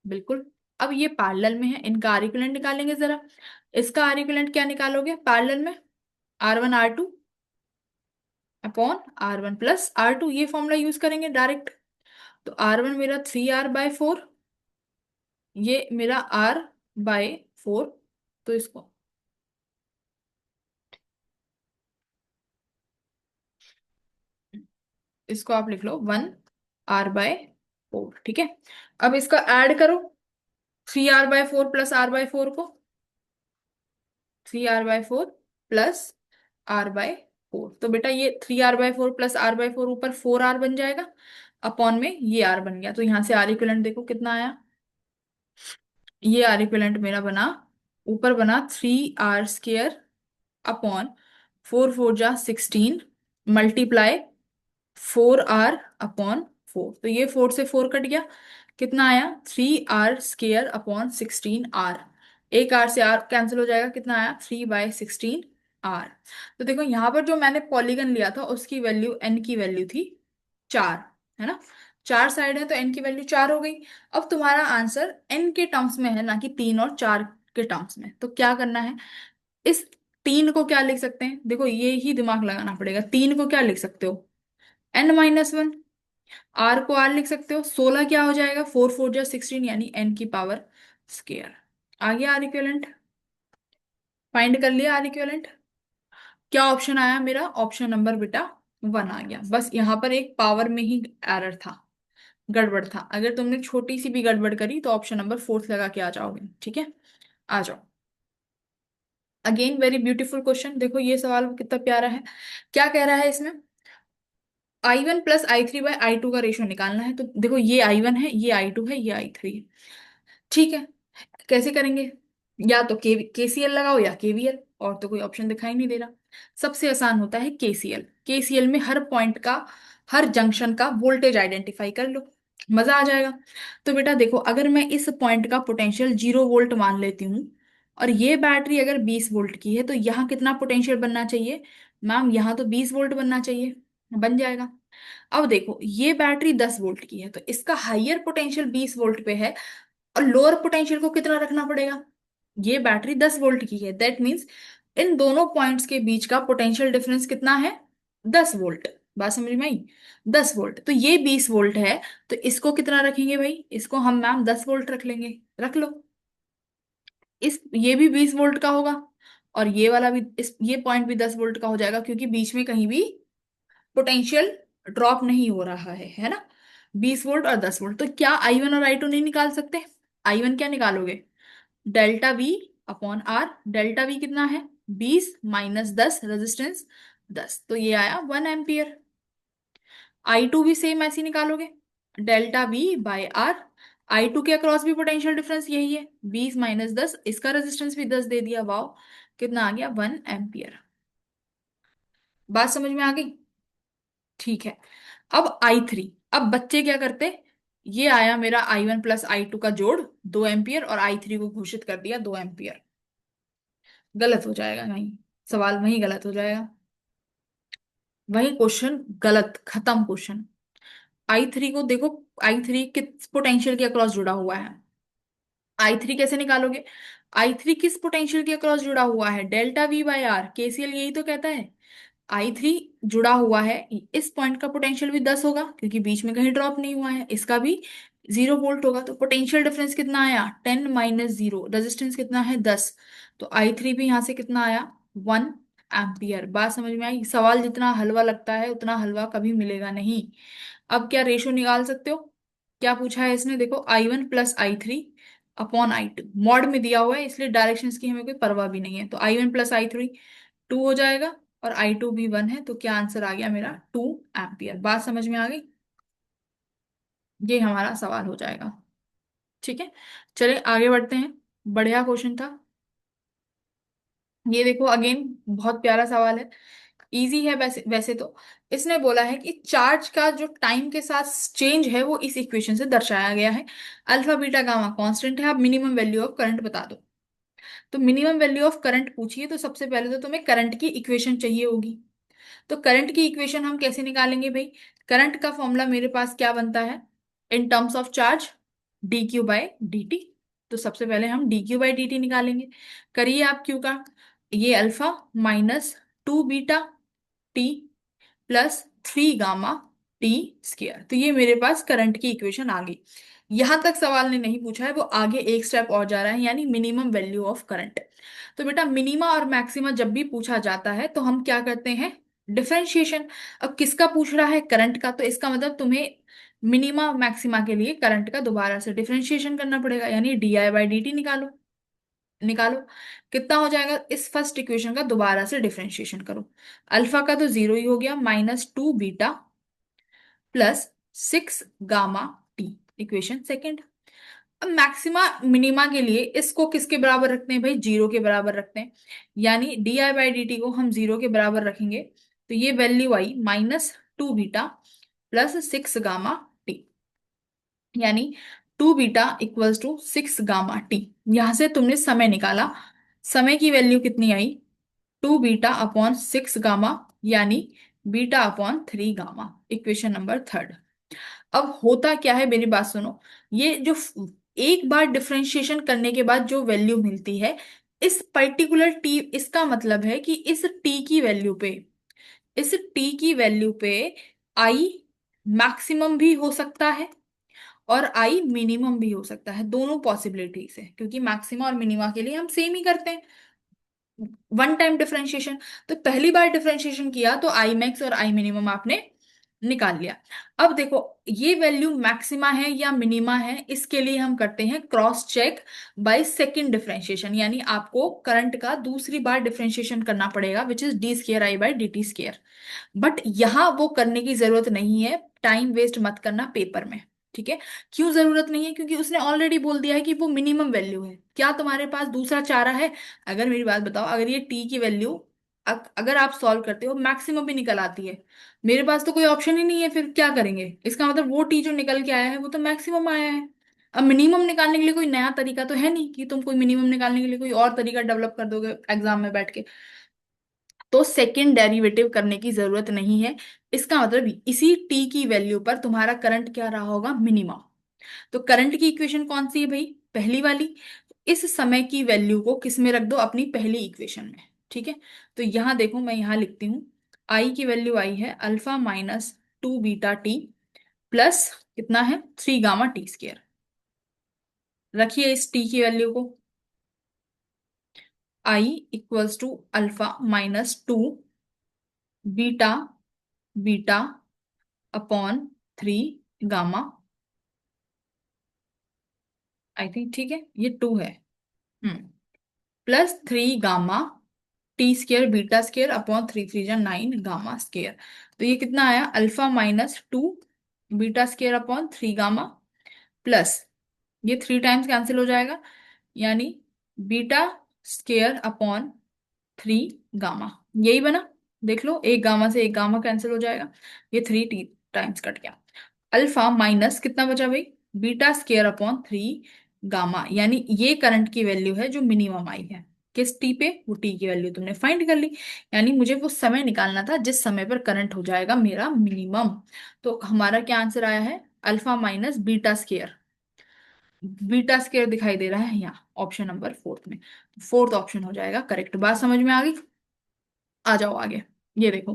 [SPEAKER 1] बिल्कुल। अब ये पैरेलल में है, इनका आर इक्विवेलेंट निकालेंगे जरा। इसका आर इक्विवेलेंट क्या निकालोगे पैरेलल में, R one R two upon R one plus R two, ये फॉर्मूला यूज करेंगे डायरेक्ट। तो आर वन मेरा थ्री आर बाय फोर, ये मेरा आर बाय फोर। तो इसको आप लिख लो वन आर बाय फोर, ठीक है। अब इसका ऐड करो, three R by four plus R by four को, three R by four plus R by four. तो बेटा ये three R by four plus R by four ऊपर फोर आर बन जाएगा, अपॉन में ये आर बन गया। तो यहां से आर इक्विवेलेंट देखो कितना आया, ये आर इक्विवेलेंट मेरा बना, ऊपर बना three R square upon four four जा sixteen multiply four R upon four. तो ये फोर से फोर कट गया, कितना आया, three R square upon sixteen R. एक आर से आर कैंसिल हो जाएगा, कितना आया, थ्री बाय सिक्सटीन आर। तो देखो यहाँ पर जो मैंने पॉलीगन लिया था उसकी वैल्यू एन की वैल्यू थी चार, है ना। चार साइड है तो एन की वैल्यू चार हो गई। अब तुम्हारा आंसर एन के टर्म्स में है ना कि तीन और चार के टर्म्स में। तो क्या करना है, इस तीन को क्या लिख सकते हैं, देखो ये ही दिमाग लगाना पड़ेगा। तीन को क्या लिख सकते हो, एन माइनस वन। आर को आर लिख सकते हो, सोलह क्या हो जाएगा, फोर फोर जा सिक्सटीन यानी एन की पावर स्केयर। आ गया आर इक्विवेलेंट, फाइंड कर लिया आर इक्विवेलेंट। क्या ऑप्शन आया मेरा, ऑप्शन नंबर बेटा वन आ गया। बस यहाँ पर एक पावर में ही एरर था, गड़बड़ था। अगर तुमने छोटी सी भी गड़बड़ करी तो ऑप्शन नंबर फोर्थ लगा के आ जाओगे, ठीक है। आ जाओ। अगेन वेरी ब्यूटीफुल क्वेश्चन, देखो ये सवाल कितना प्यारा है। क्या कह रहा है इसमें, I one plus I three by I two का रेशियो निकालना है। तो देखो ये आई वन है, ये आई टू है, ये आई थ्री है, ठीक है। कैसे करेंगे, या तो केसीएल लगाओ या केवीएल, और तो कोई ऑप्शन दिखाई नहीं दे रहा। सबसे आसान होता है केसीएल। केसीएल में हर पॉइंट का, हर जंक्शन का वोल्टेज आइडेंटिफाई कर लो, मजा आ जाएगा। तो बेटा देखो अगर मैं इस पॉइंट का पोटेंशियल जीरो वोल्ट मान लेती हूँ, और ये बैटरी अगर 20 वोल्ट की है, तो यहाँ कितना पोटेंशियल बनना चाहिए मैम, यहाँ तो 20 वोल्ट बनना चाहिए, बन जाएगा। अब देखो ये बैटरी 10 वोल्ट की है, तो इसका हाइयर पोटेंशियल 20 वोल्ट पे है, और लोअर पोटेंशियल को कितना रखना पड़ेगा, ये बैटरी 10 वोल्ट की है, दैट मीन्स इन दोनों पॉइंट्स के बीच का पोटेंशियल डिफरेंस कितना है, 10 वोल्ट। बात समझ में आई? 10 वोल्ट, तो ये 20 वोल्ट है। तो इसको कितना रखेंगे भाई? इसको हम मैम 10 वोल्ट रख लेंगे। रख लो। इस ये भी 20 वोल्ट का होगा, और ये वाला भी, इस ये पॉइंट भी 10 वोल्ट का हो जाएगा, क्योंकि बीच में कहीं भी पोटेंशियल ड्रॉप नहीं हो रहा है ना। 20 वोल्ट और 10 वोल्ट, तो क्या I1 और I2 नहीं निकाल सकते? I1 क्या निकालोगे? Delta V upon R. Delta V कितना है? 20 - 10, रेजिस्टेंस 10, तो ये आया 1 एम्पियर। I2 भी सेम ऐसे ही निकालोगे, delta V by are. I2 के अक्रॉस भी पोटेंशियल डिफरेंस यही है, 20 - 10, इसका रेजिस्टेंस भी 10 दे दिया। वाओ, कितना आ गया? 1 एम्पियर। बात समझ में आ गई? ठीक है। अब I3, अब बच्चे क्या करते? ये आया मेरा I1 प्लस I2 का जोड़ 2 एम्पियर, और I3 को घोषित कर दिया 2 एम्पियर। गलत हो जाएगा नहीं, सवाल वही गलत हो जाएगा। वही क्वेश्चन गलत, खत्म क्वेश्चन। I3 को देखो, I3 किस पोटेंशियल के अक्रॉस जुड़ा हुआ है? I3 कैसे निकालोगे? I3 किस पोटेंशियल के अक्रॉस जुड़ा हुआ है? Delta V by R. KCL यही तो कहता है। I3 जुड़ा हुआ है, इस पॉइंट का पोटेंशियल भी 10 होगा, क्योंकि बीच में कहीं ड्रॉप नहीं हुआ है। इसका भी 0 वोल्ट होगा, तो पोटेंशियल डिफरेंस कितना आया? 10 - 0। रेजिस्टेंस कितना है? 10। तो I3 भी यहां से कितना आया? 1 एम्पियर। बात समझ में आई? सवाल जितना हलवा लगता है उतना हलवा कभी मिलेगा नहीं। अब क्या रेशो निकाल सकते हो? क्या पूछा है इसने? देखो, I1 plus I3 upon I2 mod में दिया हुआ है, इसलिए डायरेक्शंस की हमें कोई परवाह भी नहीं है। तो I1 प्लस I3 2 हो जाएगा, और I2 भी 1 है, तो क्या आंसर आ गया मेरा? 2 एम्पियर। बात समझ में आ गई? ये हमारा सवाल हो जाएगा। ठीक है, चलिए आगे बढ़ते हैं। बढ़िया क्वेश्चन था। ये देखो, अगेन बहुत प्यारा सवाल है, इजी है वैसे वैसे तो। इसने बोला है कि चार्ज का जो टाइम के साथ चेंज है वो इस इक्वेशन से दर्शाया गया है। अल्फा बीटा गामा कांस्टेंट है, आप मिनिमम वैल्यू ऑफ करंट बता दो। तो मिनिमम वैल्यू ऑफ करंट पूछिए, तो सबसे पहले तो तुम्हें करंट की इक्वेशन चाहिए होगी। तो करंट की इक्वेशन हम कैसे निकालेंगे भाई? करंट का फॉर्मूला मेरे पास क्या बनता है in terms of charge? dQ/dt। तो सबसे पहले हम dQ/dt निकालेंगे। करिए आप Q का, ये alpha minus 2 beta T plus 3 gamma T square. तो ये मेरे पास करंट की इक्वेशन आ गई। यहां तक सवाल ने नहीं पूछा है, वो आगे एक स्टेप और जा रहा है, यानी मिनिमम वैल्यू ऑफ करंट। तो बेटा, मिनिमा और मैक्सिमा जब भी पूछा जाता है तो हम क्या करते हैं? डिफरेंशिएशन। अब किसका पूछ रहा है? करंट का, तो इसका मतलब तुम्हें मिनिमा मैक्सिमा के लिए करंट का दोबारा से डिफरेंशिएशन करना पड़ेगा, यानी di/dt निकालो। निकालो, कितना हो जाएगा? इस फर्स्ट इक्वेशन का दोबारा से डिफरेंशिएशन करो। अल्फा का तो 0 ही हो गया, -2 beta plus 6 gamma T, equation second. अब मैक्सिमा मिनिमा के लिए इसको किसके बराबर रखते हैं भाई? 0 के बराबर रखते हैं, यानी di/dt को हम 0 के बराबर रखेंगे, तो ये वैल्यू आई -2 बीटा प्लस 6 गामा टी, यानी 2 beta equals to 6 gamma T. यहां से तुमने समय निकाला, समय की वैल्यू कितनी आई? 2 बीटा अपॉन 6 गामा, यानी beta upon 3 gamma, equation number third. अब होता क्या है, मेरी बात सुनो। ये जो एक बार डिफरेंशिएशन करने के बाद जो वैल्यू मिलती है, इस पर्टिकुलर टी, इसका मतलब है कि इस टी की वैल्यू पे, इस टी की वैल्यू पे आई मैक्सिमम भी हो सकता है और आई मिनिमम भी हो सकता है। दोनों पॉसिबिलिटीज है, क्योंकि मैक्सिमा और मिनिमा के लिए हम सेम ही करते हैं, वन टाइम डिफरेंशिएशन। तो पहली बार डिफरेंशिएशन किया तो आई मैक्स और आई मिनिमम आपने निकाल लिया। अब देखो, ये वैल्यू मैक्सिमा है या मिनिमा है, इसके लिए हम करते हैं cross check by second differentiation, यानी आपको करंट का दूसरी बार डिफरेंशिएशन करना पड़ेगा, विच इज d2i/dt2। बट यहां वो करने की जरूरत नहीं है, टाइम वेस्ट मत करना पेपर में। ठीक है, क्यों जरूरत नहीं है? क्योंकि उसने ऑलरेडी बोल दिया है कि वो मिनिमम वैल्यू है। क्या तुम्हारे पास दूसरा चारा है? अगर मेरी बात बताओ, अगर ये टी की वैल्यू अगर आप सॉल्व करते हो मैक्सिमम भी निकल आती है, मेरे पास तो कोई ऑप्शन ही नहीं है, फिर क्या करेंगे? इसका मतलब वो टी जो निकल के आया है वो तो मैक्सिमम आया है। अब मिनिमम निकालने के लिए कोई नया तरीका तो है नहीं कि तुम कोई मिनिमम निकालने के लिए कोई और तरीका डेवलप कर दोगे एग्जाम में बैठ के। तो सेकेंड डेरिवेटिव करने की जरूरत नहीं है। इसका मतलब इसी टी की वैल्यू पर तुम्हारा करंट क्या रहा होगा? मिनिमम। तो करंट की इक्वेशन कौन सी है भाई? पहली वाली। इस समय की वैल्यू को किस में रख दो? अपनी पहली इक्वेशन में। ठीक है, तो यहां देखो, मैं यहां लिखती हूँ आई की वैल्यू आई है alpha minus 2 beta T plus कितना है 3 गामा टी स्क्र। रखिए इस टी की वैल्यू को, I equals to alpha minus 2 beta beta upon 3 gamma. I think ठीक है, ये 2 है। Plus 3 gamma t square beta square upon 3 3 जा 9 गामा स्क्र। तो ये कितना आया alpha minus 2 beta square upon 3 gamma plus ये 3 टाइम्स कैंसिल हो जाएगा, यानी बीटा स्क्र अपॉन 3 गामा। यही बना, देख लो, एक गामा से एक गामा कैंसिल हो जाएगा, ये 3 टाइम्स कट गया। अल्फा माइनस कितना बचा भाई, बीटा स्क्र अपॉन 3 गामा, यानी ये करंट की वैल्यू है जो मिनिमम आई है किस टी पे, वो टी की वैल्यू तुमने फाइंड कर ली। यानी मुझे वो समय निकालना था जिस समय पर करंट हो जाएगा मेरा मिनिमम। तो हमारा क्या आंसर आया है, alpha minus beta square. Beta square दिखाई दे रहा है यहाँ ऑप्शन नंबर फोर्थ में, फोर्थ ऑप्शन हो जाएगा करेक्ट। बात समझ में आ गई? आ जाओ आगे। ये देखो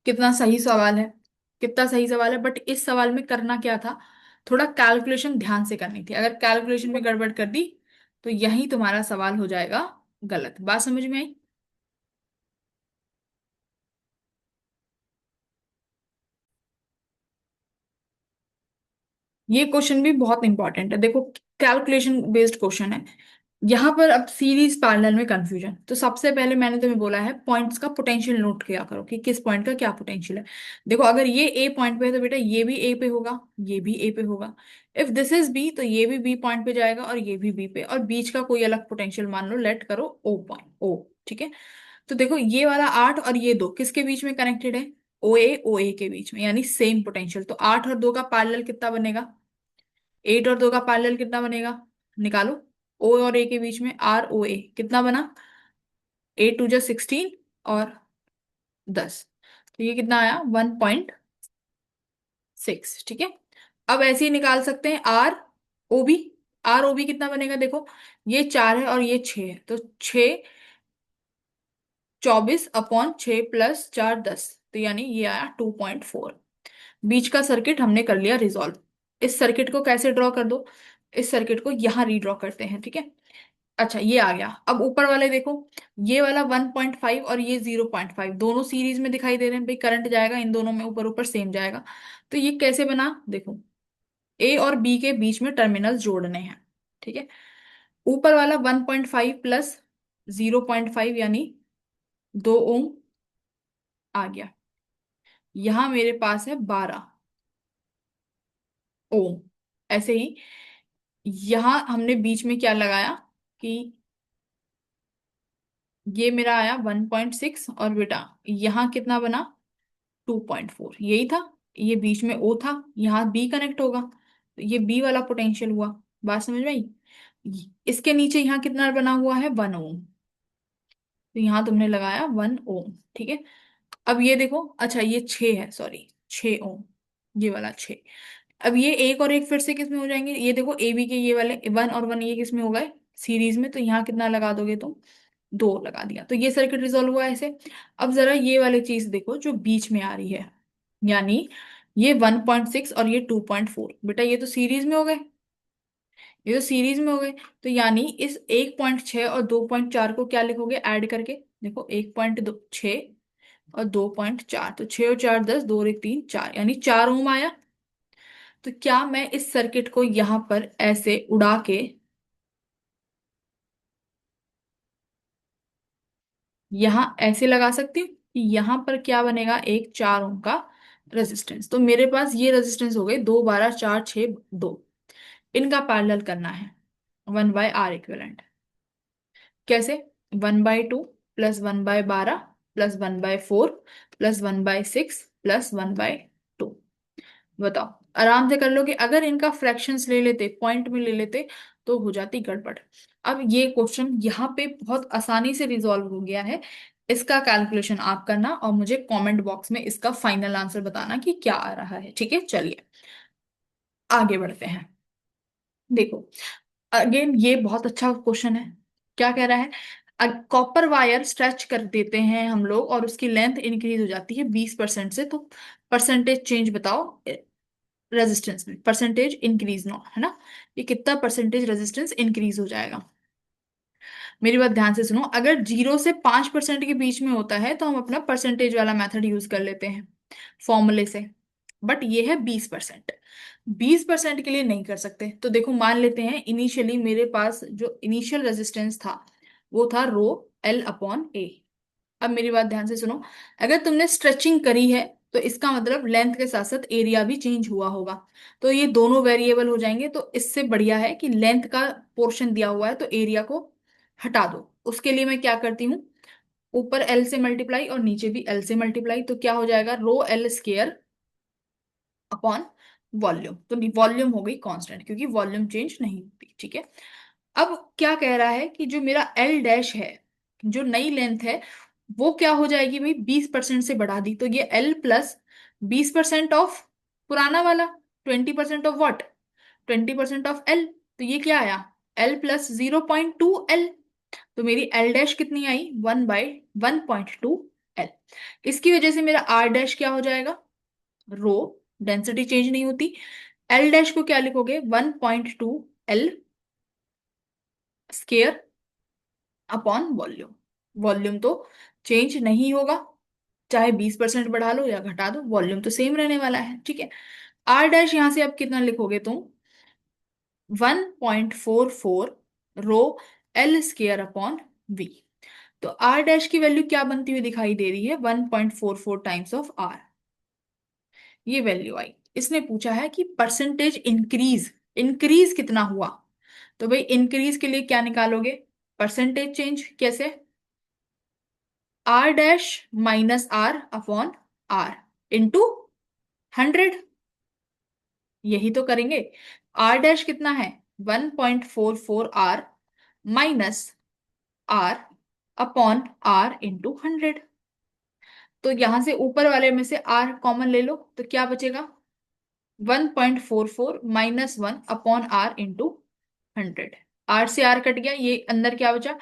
[SPEAKER 1] कितना सही सवाल है, कितना सही सवाल है, बट इस सवाल में करना क्या था, थोड़ा कैलकुलेशन ध्यान से करनी थी। अगर कैलकुलेशन में गड़बड़ कर दी तो यही तुम्हारा सवाल हो जाएगा गलत। बात समझ में आई? ये क्वेश्चन भी बहुत इंपॉर्टेंट है, देखो कैलकुलेशन बेस्ड क्वेश्चन है। यहाँ पर अब सीरीज पैरेलल में कंफ्यूजन, तो सबसे पहले मैंने तुम्हें बोला है पॉइंट्स का पोटेंशियल नोट किया करो कि किस पॉइंट का क्या पोटेंशियल है। देखो अगर ये ए पॉइंट पे है तो बेटा ये भी ए पे होगा, ये भी ए पे होगा। इफ दिस इज बी तो ये भी बी पॉइंट पे जाएगा और ये भी बी पे, और बीच का कोई अलग पोटेंशियल मान लो, लेट करो ओ पॉइंट ओ। ठीक है, तो देखो ये वाला 8 और ये 2 किसके बीच में कनेक्टेड है, ओ ए के बीच में, यानी सेम पोटेंशियल। तो 8 और 2 का पैरेलल कितना बनेगा, 8 और 2 का पैरेलल कितना बनेगा, निकालो। ओ और ए के बीच में आर ओ ए कितना बना, 8 2 जा 16 और 10, तो ये कितना आया 1.6। ठीक है, अब ऐसे ही निकाल सकते हैं R O B. R O B कितना बनेगा, देखो ये 4 है और ये 6 है, तो 6 24 अपॉन 6 प्लस 4 10, तो यानी ये आया 2.4। बीच का सर्किट हमने कर लिया रिजॉल्व। इस सर्किट को कैसे ड्रॉ कर दो, इस सर्किट को यहां रीड्रॉ करते हैं। ठीक है, अच्छा ये आ गया। अब ऊपर वाले देखो, ये वाला 1.5 और ये 0.5 दोनों सीरीज में दिखाई दे रहे हैं भाई, करंट जाएगा इन दोनों में, ऊपर ऊपर सेम जाएगा। तो ये कैसे बना, देखो ए और बी के बीच में टर्मिनल जोड़ने हैं। ठीक है, ऊपर वाला 1.5 प्लस 0.5 यानी 2 ओम आ गया, यहां मेरे पास है 12 ओम। ऐसे ही यहां हमने बीच में क्या लगाया कि ये मेरा आया 1.6 और बेटा यहाँ कितना बना 2.4, यही था। ये बीच में ओ था, यहाँ बी कनेक्ट होगा, तो ये बी वाला पोटेंशियल हुआ। बात समझ में आई? इसके नीचे यहाँ कितना बना हुआ है 1 ओम, तो यहाँ तुमने लगाया 1 ओम। ठीक है, अब ये देखो, अच्छा ये 6 है, सॉरी 6 ओम, ये वाला 6। अब ये एक और एक फिर से किस में हो जाएंगे, ये देखो ए बी के ये वाले 1 और 1 ये किस में हो गए सीरीज में, तो यहाँ कितना लगा दोगे तुम, 2 लगा दिया, तो ये सर्किट रिजॉल्व हुआ ऐसे। अब जरा ये वाली चीज देखो जो बीच में आ रही है, यानी ये 1.6 और ये 2.4, बेटा ये तो सीरीज में हो गए, ये तो सीरीज में हो गए। तो यानी इस 1.6 और 2.4 को क्या लिखोगे ऐड करके, देखो 1.6 और 2.4, तो 6 और 4 10, 2 और 1 3 4, यानी 4 ओम आया। तो क्या मैं इस सर्किट को यहां पर ऐसे उड़ा के यहां ऐसे लगा सकती हूँ कि यहां पर क्या बनेगा, एक 4 ओम का रेजिस्टेंस। तो मेरे पास ये रेजिस्टेंस हो गए 2 12 4 6 2, इनका पैरेलल करना है 1/R इक्विवेलेंट। कैसे, 1/2 प्लस 1/12 प्लस 1/4 प्लस 1/6 प्लस 1/2। बताओ, आराम से कर लोगे। अगर इनका फ्रैक्शंस ले लेते, पॉइंट में ले लेते, तो हो जाती गड़बड़। अब ये क्वेश्चन यहाँ पे बहुत आसानी से रिजॉल्व हो गया है। इसका कैलकुलेशन आप करना और मुझे कमेंट बॉक्स में इसका फाइनल आंसर बताना कि क्या आ रहा है। ठीक है, चलिए आगे बढ़ते हैं। देखो अगेन ये बहुत अच्छा क्वेश्चन है। क्या कह रहा है, कॉपर वायर स्ट्रेच कर देते हैं हम लोग और उसकी लेंथ इंक्रीज हो जाती है 20% से, तो परसेंटेज चेंज बताओ रेजिस्टेंस में, परसेंटेज इंक्रीज नो है ना, ये कितना परसेंटेज रेजिस्टेंस इंक्रीज हो जाएगा। मेरी बात ध्यान से सुनो, अगर 0 से 5% के बीच में होता है तो हम अपना परसेंटेज वाला मेथड यूज कर लेते हैं फॉर्मूले से, बट ये है 20%। 20% के लिए नहीं कर सकते, तो देखो मान लेते हैं इनिशियली मेरे पास जो इनिशियल रेजिस्टेंस था वो था रो एल अपॉन ए। अब मेरी बात ध्यान से सुनो, अगर तुमने स्ट्रेचिंग करी है तो इसका मतलब लेंथ के साथ साथ एरिया भी चेंज हुआ होगा, तो ये दोनों वेरिएबल हो जाएंगे, तो इससे बढ़िया है कि लेंथ का पोर्शन दिया हुआ है तो एरिया को हटा दो। उसके लिए मैं क्या करती हूँ, ऊपर एल से मल्टीप्लाई और नीचे भी एल से मल्टीप्लाई, तो क्या हो जाएगा रो एल स्केयर अपॉन वॉल्यूम, तो वॉल्यूम हो गई कांस्टेंट क्योंकि वॉल्यूम चेंज नहीं होती, ठीक है। अब क्या कह रहा है कि जो मेरा एल डैश है, जो नई लेंथ है, वो क्या हो जाएगी भाई, 20% से बढ़ा दी, तो ये एल प्लस 20% ऑफ पुराना वाला, 20% ऑफ व्हाट, 20% ऑफ एल, तो ये क्या आया, एल प्लस 0.2 एल, तो मेरी एल डैश कितनी आई, 1/1.2 एल। इसकी वजह से मेरा आर डैश क्या हो जाएगा, रो, डेंसिटी चेंज नहीं होती, एल डैश को क्या लिखोगे, 1.2 L square upon volume, volume तो चेंज नहीं होगा, चाहे 20% बढ़ा लो या घटा दो, वॉल्यूम तो सेम रहने वाला है, ठीक है। आर डैश यहां से अब कितना लिखोगे तुम, 1.44 rho L square upon V, तो आर डैश की वैल्यू क्या बनती हुई दिखाई दे रही है, 1.44 टाइम्स ऑफ आर, ये वैल्यू आई। इसने पूछा है कि परसेंटेज इंक्रीज, इंक्रीज कितना हुआ, तो भाई इंक्रीज के लिए क्या निकालोगे, परसेंटेज चेंज कैसे, R dash minus R upon R into 100, यही तो करेंगे। आर डैश कितना है, 1.44 R minus R upon R into 100, तो यहां से ऊपर वाले में से आर कॉमन ले लो तो क्या बचेगा, 1.44 minus 1 upon R into 100, R से आर कट गया, ये अंदर क्या बचा,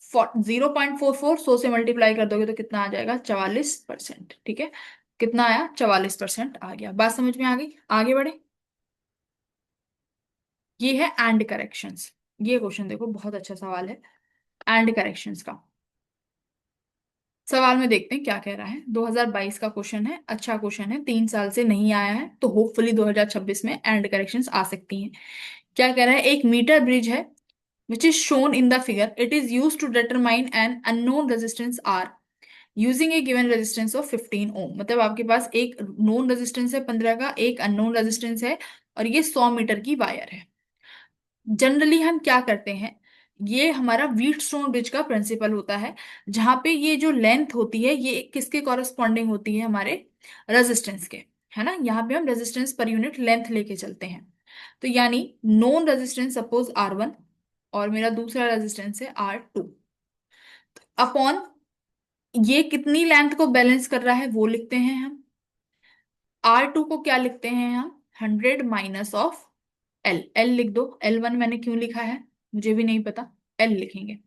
[SPEAKER 1] 0.44, 100 से मल्टीप्लाई कर दोगे तो कितना आ जाएगा, 44%, ठीक है। कितना आया, 44% आ गया, बात समझ में आ गई, आगे बढ़े। ये है एंड करेक्शंस, ये क्वेश्चन देखो बहुत अच्छा सवाल है एंड करेक्शंस का। सवाल में देखते हैं क्या कह रहा है, 2022 का क्वेश्चन है, अच्छा क्वेश्चन है, 3 साल से नहीं आया है तो होपफुली 2026 में एंड करेक्शंस आ सकती हैं। क्या कह रहा है, एक मीटर ब्रिज है which is shown in the figure, it is used to determine an unknown resistance R using a given resistance of 15 ohm, मतलब आपके पास एक नोन रेजिस्टेंस है 15 का, एक अननोन रेजिस्टेंस है, और ये 100 मीटर की वायर है। जनरली हम क्या करते हैं, ये हमारा व्हीटस्टोन ब्रिज का प्रिंसिपल होता है, जहां पे ये जो लेंथ होती है ये किसके कॉरेस्पॉन्डिंग होती है, हमारे रेजिस्टेंस के, है ना, यहाँ पे हम रेजिस्टेंस पर यूनिट लेंथ लेके चलते हैं। तो यानी नोन रेजिस्टेंस सपोज R1 और मेरा दूसरा रेजिस्टेंस है R2, अपॉन ये कितनी लेंथ को बैलेंस कर रहा है वो लिखते हैं हम, R2 को क्या लिखते हैं हम, 100 माइनस ऑफ एल, एल लिख दो, L1 मैंने क्यों लिखा है मुझे भी नहीं पता, एल लिखेंगे,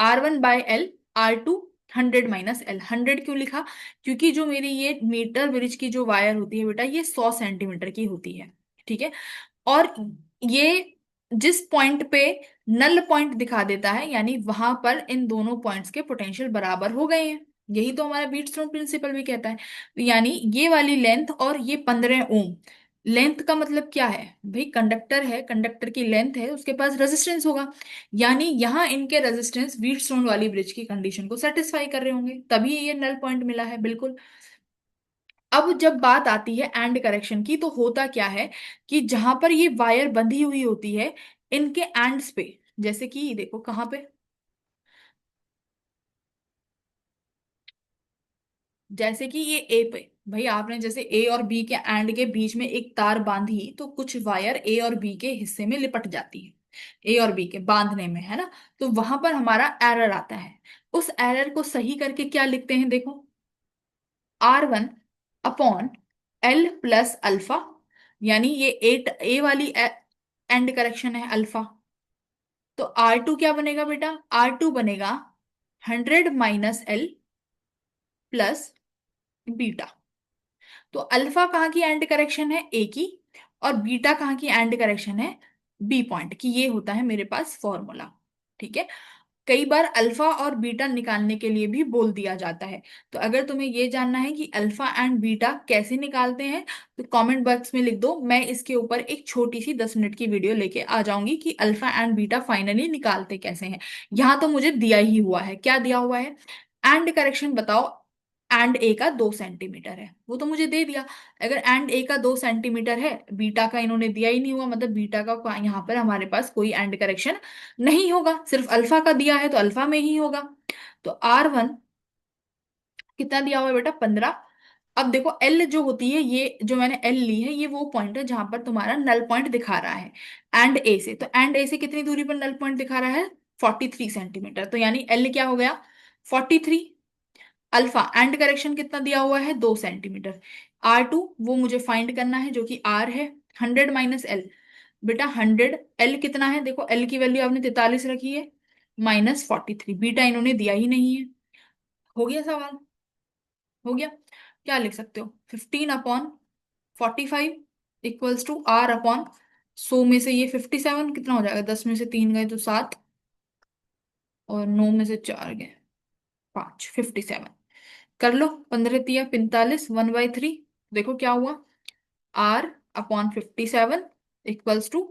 [SPEAKER 1] R1/L, R2 100 माइनस एल, 100 क्यों लिखा, क्योंकि जो मेरी ये मीटर ब्रिज की जो वायर होती है बेटा ये 100 सेंटीमीटर की होती है, ठीक है। और ये जिस पॉइंट पे नल पॉइंट दिखा देता है यानी वहां पर इन दोनों पॉइंट्स के पोटेंशियल बराबर हो गए हैं, यही तो हमारा व्हीटस्टोन प्रिंसिपल भी कहता है। यानी ये वाली लेंथ और ये 15 ओम, लेंथ का मतलब क्या है भाई, कंडक्टर है, कंडक्टर की लेंथ है, उसके पास रेजिस्टेंस होगा, यानी यहाँ इनके रेजिस्टेंस व्हीटस्टोन वाली ब्रिज की कंडीशन को सेटिस्फाई कर रहे होंगे, तभी ये नल पॉइंट मिला है, बिल्कुल। अब जब बात आती है एंड करेक्शन की तो होता क्या है कि जहां पर ये वायर बंधी हुई होती है इनके एंड्स पे, जैसे कि देखो कहाँ पे, जैसे कि ये ए पे, भाई आपने जैसे ए और बी के एंड के बीच में एक तार बांधी तो कुछ वायर ए और बी के हिस्से में लिपट जाती है, ए और बी के बांधने में, है ना, तो वहां पर हमारा एरर आता है, उस एरर को सही करके क्या लिखते हैं देखो, R1/L+α, यानी ये ए वाली एंड करेक्शन है अल्फा, तो R2 क्या बनेगा बेटा, R2 बनेगा 100 - L प्लस बीटा। तो अल्फा कहाँ की एंड करेक्शन है, ए की, और बीटा कहाँ की एंड करेक्शन है, बी पॉइंट की। ये होता है मेरे पास फॉर्मूला। ठीक है। कई बार अल्फा और बीटा निकालने के लिए भी बोल दिया जाता है। तो अगर तुम्हें ये जानना है कि अल्फा एंड बीटा कैसे निकालते हैं, तो कमेंट बॉक्स में लिख दो, मैं इसके ऊपर एक छोटी सी 10 मिनट की वीडियो लेके आ जाऊंगी कि अल्फा एंड बीटा फाइनली निकालते कैसे हैं। यहाँ तो मुझे दिया ही हुआ है, क्या दिया हुआ है, एंड करेक्शन बताओ, एंड ए का 2 सेंटीमीटर है, वो तो मुझे दे दिया। अगर एंड ए का 2 सेंटीमीटर है, बीटा का इन्होंने दिया ही नहीं हुआ, मतलब बीटा का यहाँ पर हमारे पास कोई एंड करेक्शन नहीं होगा, सिर्फ अल्फा का दिया है तो अल्फा में ही होगा। तो R1 कितना दिया हुआ है बेटा, 15। अब देखो एल जो होती है, ये जो मैंने एल ली है, ये वो पॉइंट है जहां पर तुम्हारा नल पॉइंट दिखा रहा है एंड ए से। तो एंड ए से कितनी दूरी पर नल पॉइंट दिखा रहा है, 43 सेंटीमीटर। तो यानी एल क्या हो गया, 43। अल्फा एंड करेक्शन कितना दिया हुआ है, 2 सेंटीमीटर। R2 वो मुझे फाइंड करना है, जो कि R है। 100 - L, बेटा 100, L कितना है, देखो L की वैल्यू आपने 43 रखी है, -43। बीटा इन्होंने दिया ही नहीं है। हो गया सवाल, हो गया। क्या लिख सकते हो, 15/45 इक्वल्स टू R/100 में से ये 57 कितना हो जाएगा, 10 में से 3 गए तो 7, और 9 में से 4 गए 5, 57। कर लो, 15 × 3 = 45, 1/3। देखो क्या हुआ, R/57 इक्वल्स टू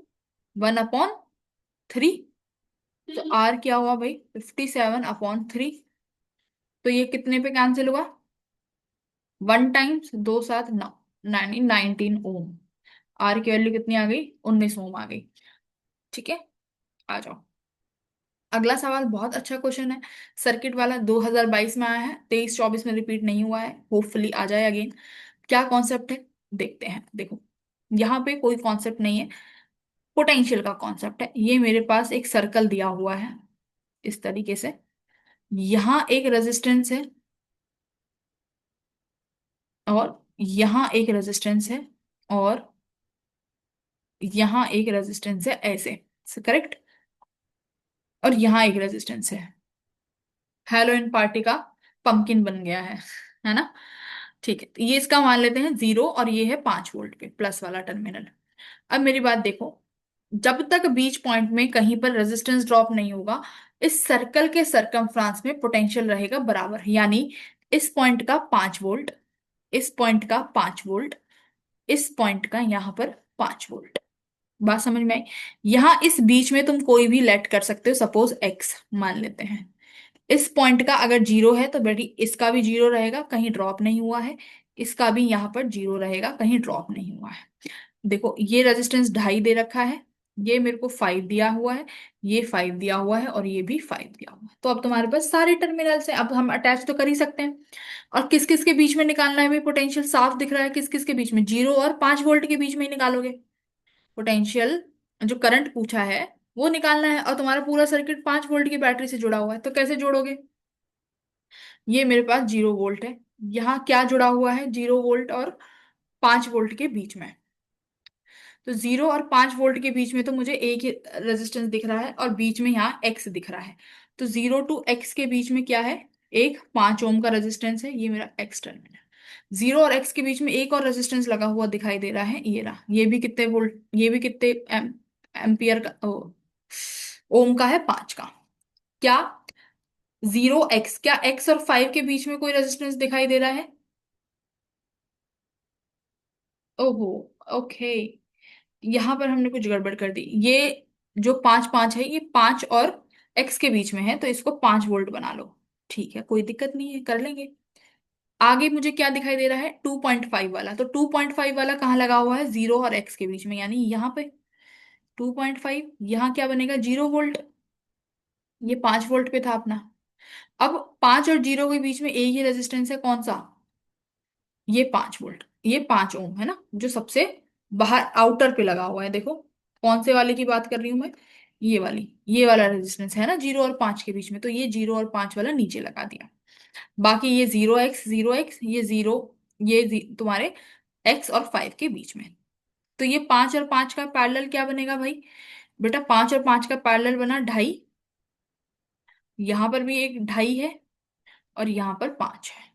[SPEAKER 1] 1/3। तो R क्या हुआ भाई, 57/3। तो ये कितने पे कैंसिल हुआ, 1 टाइम्स 2 7 9, 19 ओम। R की वैल्यू कितनी आ गई, 19 ओम आ गई। ठीक है, आ जाओ। अगला सवाल बहुत अच्छा क्वेश्चन है, सर्किट वाला, 2022 में आया है, 23 24 में रिपीट नहीं हुआ है, होपफुली आ जाए अगेन। क्या कॉन्सेप्ट है, देखते हैं। देखो यहाँ पे कोई कॉन्सेप्ट नहीं है, पोटेंशियल का कॉन्सेप्ट है। ये मेरे पास एक सर्कल दिया हुआ है इस तरीके से, यहाँ एक रेजिस्टेंस है, और यहाँ एक रेजिस्टेंस है, और यहाँ एक रेजिस्टेंस है, ऐसे, करेक्ट। और यहाँ एक रेजिस्टेंस है, हेलोइन पार्टी का पंपकिन बन गया है ना। ठीक है, तो ये इसका मान लेते हैं 0, और ये है 5 वोल्ट पे प्लस वाला टर्मिनल। अब मेरी बात देखो, जब तक बीच पॉइंट में कहीं पर रेजिस्टेंस ड्रॉप नहीं होगा, इस सर्कल के सरकमफ्रांस में पोटेंशियल रहेगा बराबर। यानी इस पॉइंट का 5 वोल्ट, इस पॉइंट का 5 वोल्ट, इस पॉइंट का यहाँ पर 5 वोल्ट। बात समझ में आई। यहाँ इस बीच में तुम कोई भी लेट कर सकते हो, सपोज x मान लेते हैं। इस पॉइंट का अगर 0 है तो बेटी इसका भी 0 रहेगा, कहीं ड्रॉप नहीं हुआ है। इसका भी यहाँ पर 0 रहेगा, कहीं ड्रॉप नहीं हुआ है। देखो ये रेजिस्टेंस 2.5 दे रखा है, ये मेरे को 5 दिया हुआ है, ये 5 दिया हुआ है, और ये भी 5 दिया हुआ है। तो अब तुम्हारे पास सारे टर्मिनल्स हैं, अब हम अटैच तो कर ही सकते हैं। और किस किस के बीच में निकालना है भाई, पोटेंशियल साफ दिख रहा है, किस किस के बीच में, 0 और 5 वोल्ट के बीच में ही निकालोगे पोटेंशियल। जो करंट पूछा है वो निकालना है, और तुम्हारा पूरा सर्किट 5 वोल्ट की बैटरी से जुड़ा हुआ है, तो कैसे जोड़ोगे। ये मेरे पास 0 वोल्ट है, यहाँ क्या जुड़ा हुआ है, 0 वोल्ट और 5 वोल्ट के बीच में। तो 0 और 5 वोल्ट के बीच में तो मुझे एक ही रेजिस्टेंस दिख रहा है, और बीच में यहाँ एक्स दिख रहा है। तो 0 to x के बीच में क्या है, एक 5 ओम का रेजिस्टेंस है, ये मेरा एक्स टर्मिनल। 0 और x के बीच में एक और रेजिस्टेंस लगा हुआ दिखाई दे रहा है, ये रहा, ये भी कितने वोल्ट, ये भी कितने एम्पियर का, ओम का है, 5 का। क्या 0 x, क्या x और 5 के बीच में कोई रेजिस्टेंस दिखाई दे रहा है, ओहो, ओके। यहाँ पर हमने कुछ गड़बड़ कर दी, ये जो 5 5 है, ये 5 और x के बीच में है, तो इसको 5 वोल्ट बना लो। ठीक है, कोई दिक्कत नहीं है, कर लेंगे। आगे मुझे क्या दिखाई दे रहा है, 2.5 वाला, तो 2.5 वाला कहाँ लगा हुआ है, 0 और x के बीच में, यानी यहाँ पे 2.5, यहाँ क्या बनेगा, 0 वोल्ट। ये 5 वोल्ट पे था अपना। अब 5 और 0 के बीच में एक ही रेजिस्टेंस है, कौन सा, ये 5 वोल्ट, ये 5 ओम है ना, जो सबसे बाहर आउटर पे लगा हुआ है। देखो कौन से वाले की बात कर रही हूं मैं, ये वाली, ये वाला रेजिस्टेंस है ना 0 और 5 के बीच में, तो ये 0 और 5 वाला नीचे लगा दिया। बाकी ये 0 x 0 x, ये 0, ये तुम्हारे x और 5 के बीच में। तो ये 5 और 5 का पैरेलल क्या बनेगा भाई, बेटा 5 और 5 का पैरेलल बना 2.5, यहाँ पर भी एक ढाई है और यहाँ पर 5 है।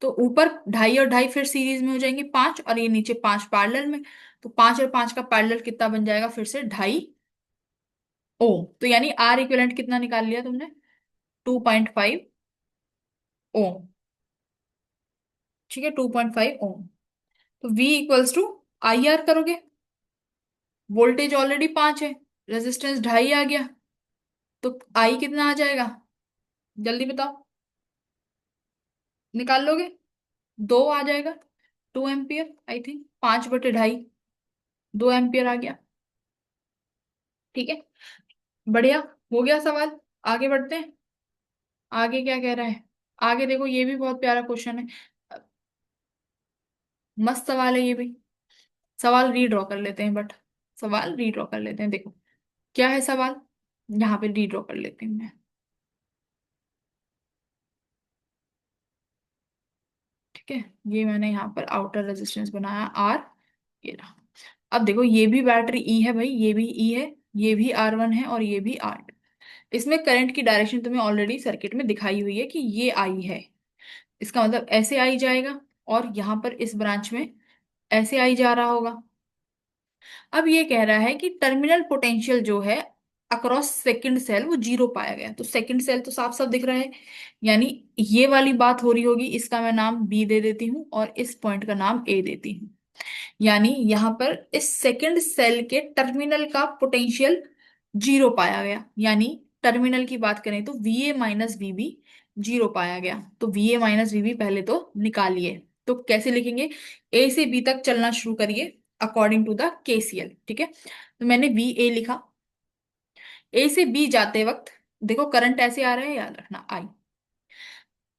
[SPEAKER 1] तो ऊपर ढाई और ढाई फिर सीरीज में हो जाएंगे 5, और ये नीचे 5 पैरेलल में। तो 5 और 5 का पैरेलल कितना बन जाएगा, फिर से 2.5 ओम। तो यानी आर इक्विवेलेंट कितना निकाल लिया तुमने, 2.5 ओम। ठीक है, 2.5 ओम। तो V equals to I R करोगे, वोल्टेज ऑलरेडी 5 है, रेजिस्टेंस ढाई आ गया, तो आई कितना आ जाएगा, जल्दी बताओ, निकाल लोगे, 2 आ जाएगा, 2 एम्पियर आई थिंक, 5/2, 2 एम्पियर आ गया। ठीक है, बढ़िया, हो गया सवाल। आगे बढ़ते हैं, आगे क्या कह रहा है। आगे देखो, ये भी बहुत प्यारा क्वेश्चन है, मस्त सवाल है ये भी। सवाल रीड्रॉ कर लेते हैं, बट सवाल रीड्रॉ कर लेते हैं, देखो क्या है सवाल, यहाँ पे रीड्रॉ कर लेते हैं मैं। ठीक है, ये मैंने यहाँ पर आउटर रेजिस्टेंस बनाया आर, ये रहा। अब देखो, ये भी बैटरी ई है भाई, ये भी ई है, ये भी R1 है और ये भी R2। इसमें करंट की डायरेक्शन तुम्हें ऑलरेडी सर्किट में दिखाई हुई है कि ये आई है, इसका मतलब ऐसे आई जाएगा, और यहाँ पर इस ब्रांच में ऐसे आई जा रहा होगा। अब ये कह रहा है कि टर्मिनल पोटेंशियल जो है अक्रॉस सेकंड सेल वो 0 पाया गया। तो सेकंड सेल तो साफ साफ दिख रहा है, यानी ये वाली बात हो रही होगी, इसका मैं नाम बी दे देती हूँ और इस पॉइंट का नाम ए देती हूँ। यानी यहाँ पर इस सेकंड सेल के टर्मिनल का पोटेंशियल 0 पाया गया, यानी टर्मिनल की बात करें तो VA-VB 0 पाया गया। तो VA-VB पहले तो निकालिए, तो कैसे लिखेंगे, ए से बी तक चलना शुरू करिए अकॉर्डिंग टू द KCL। ठीक है, तो मैंने VA लिखा। ए से बी जाते वक्त देखो करंट ऐसे आ रहा है, याद रखना आई।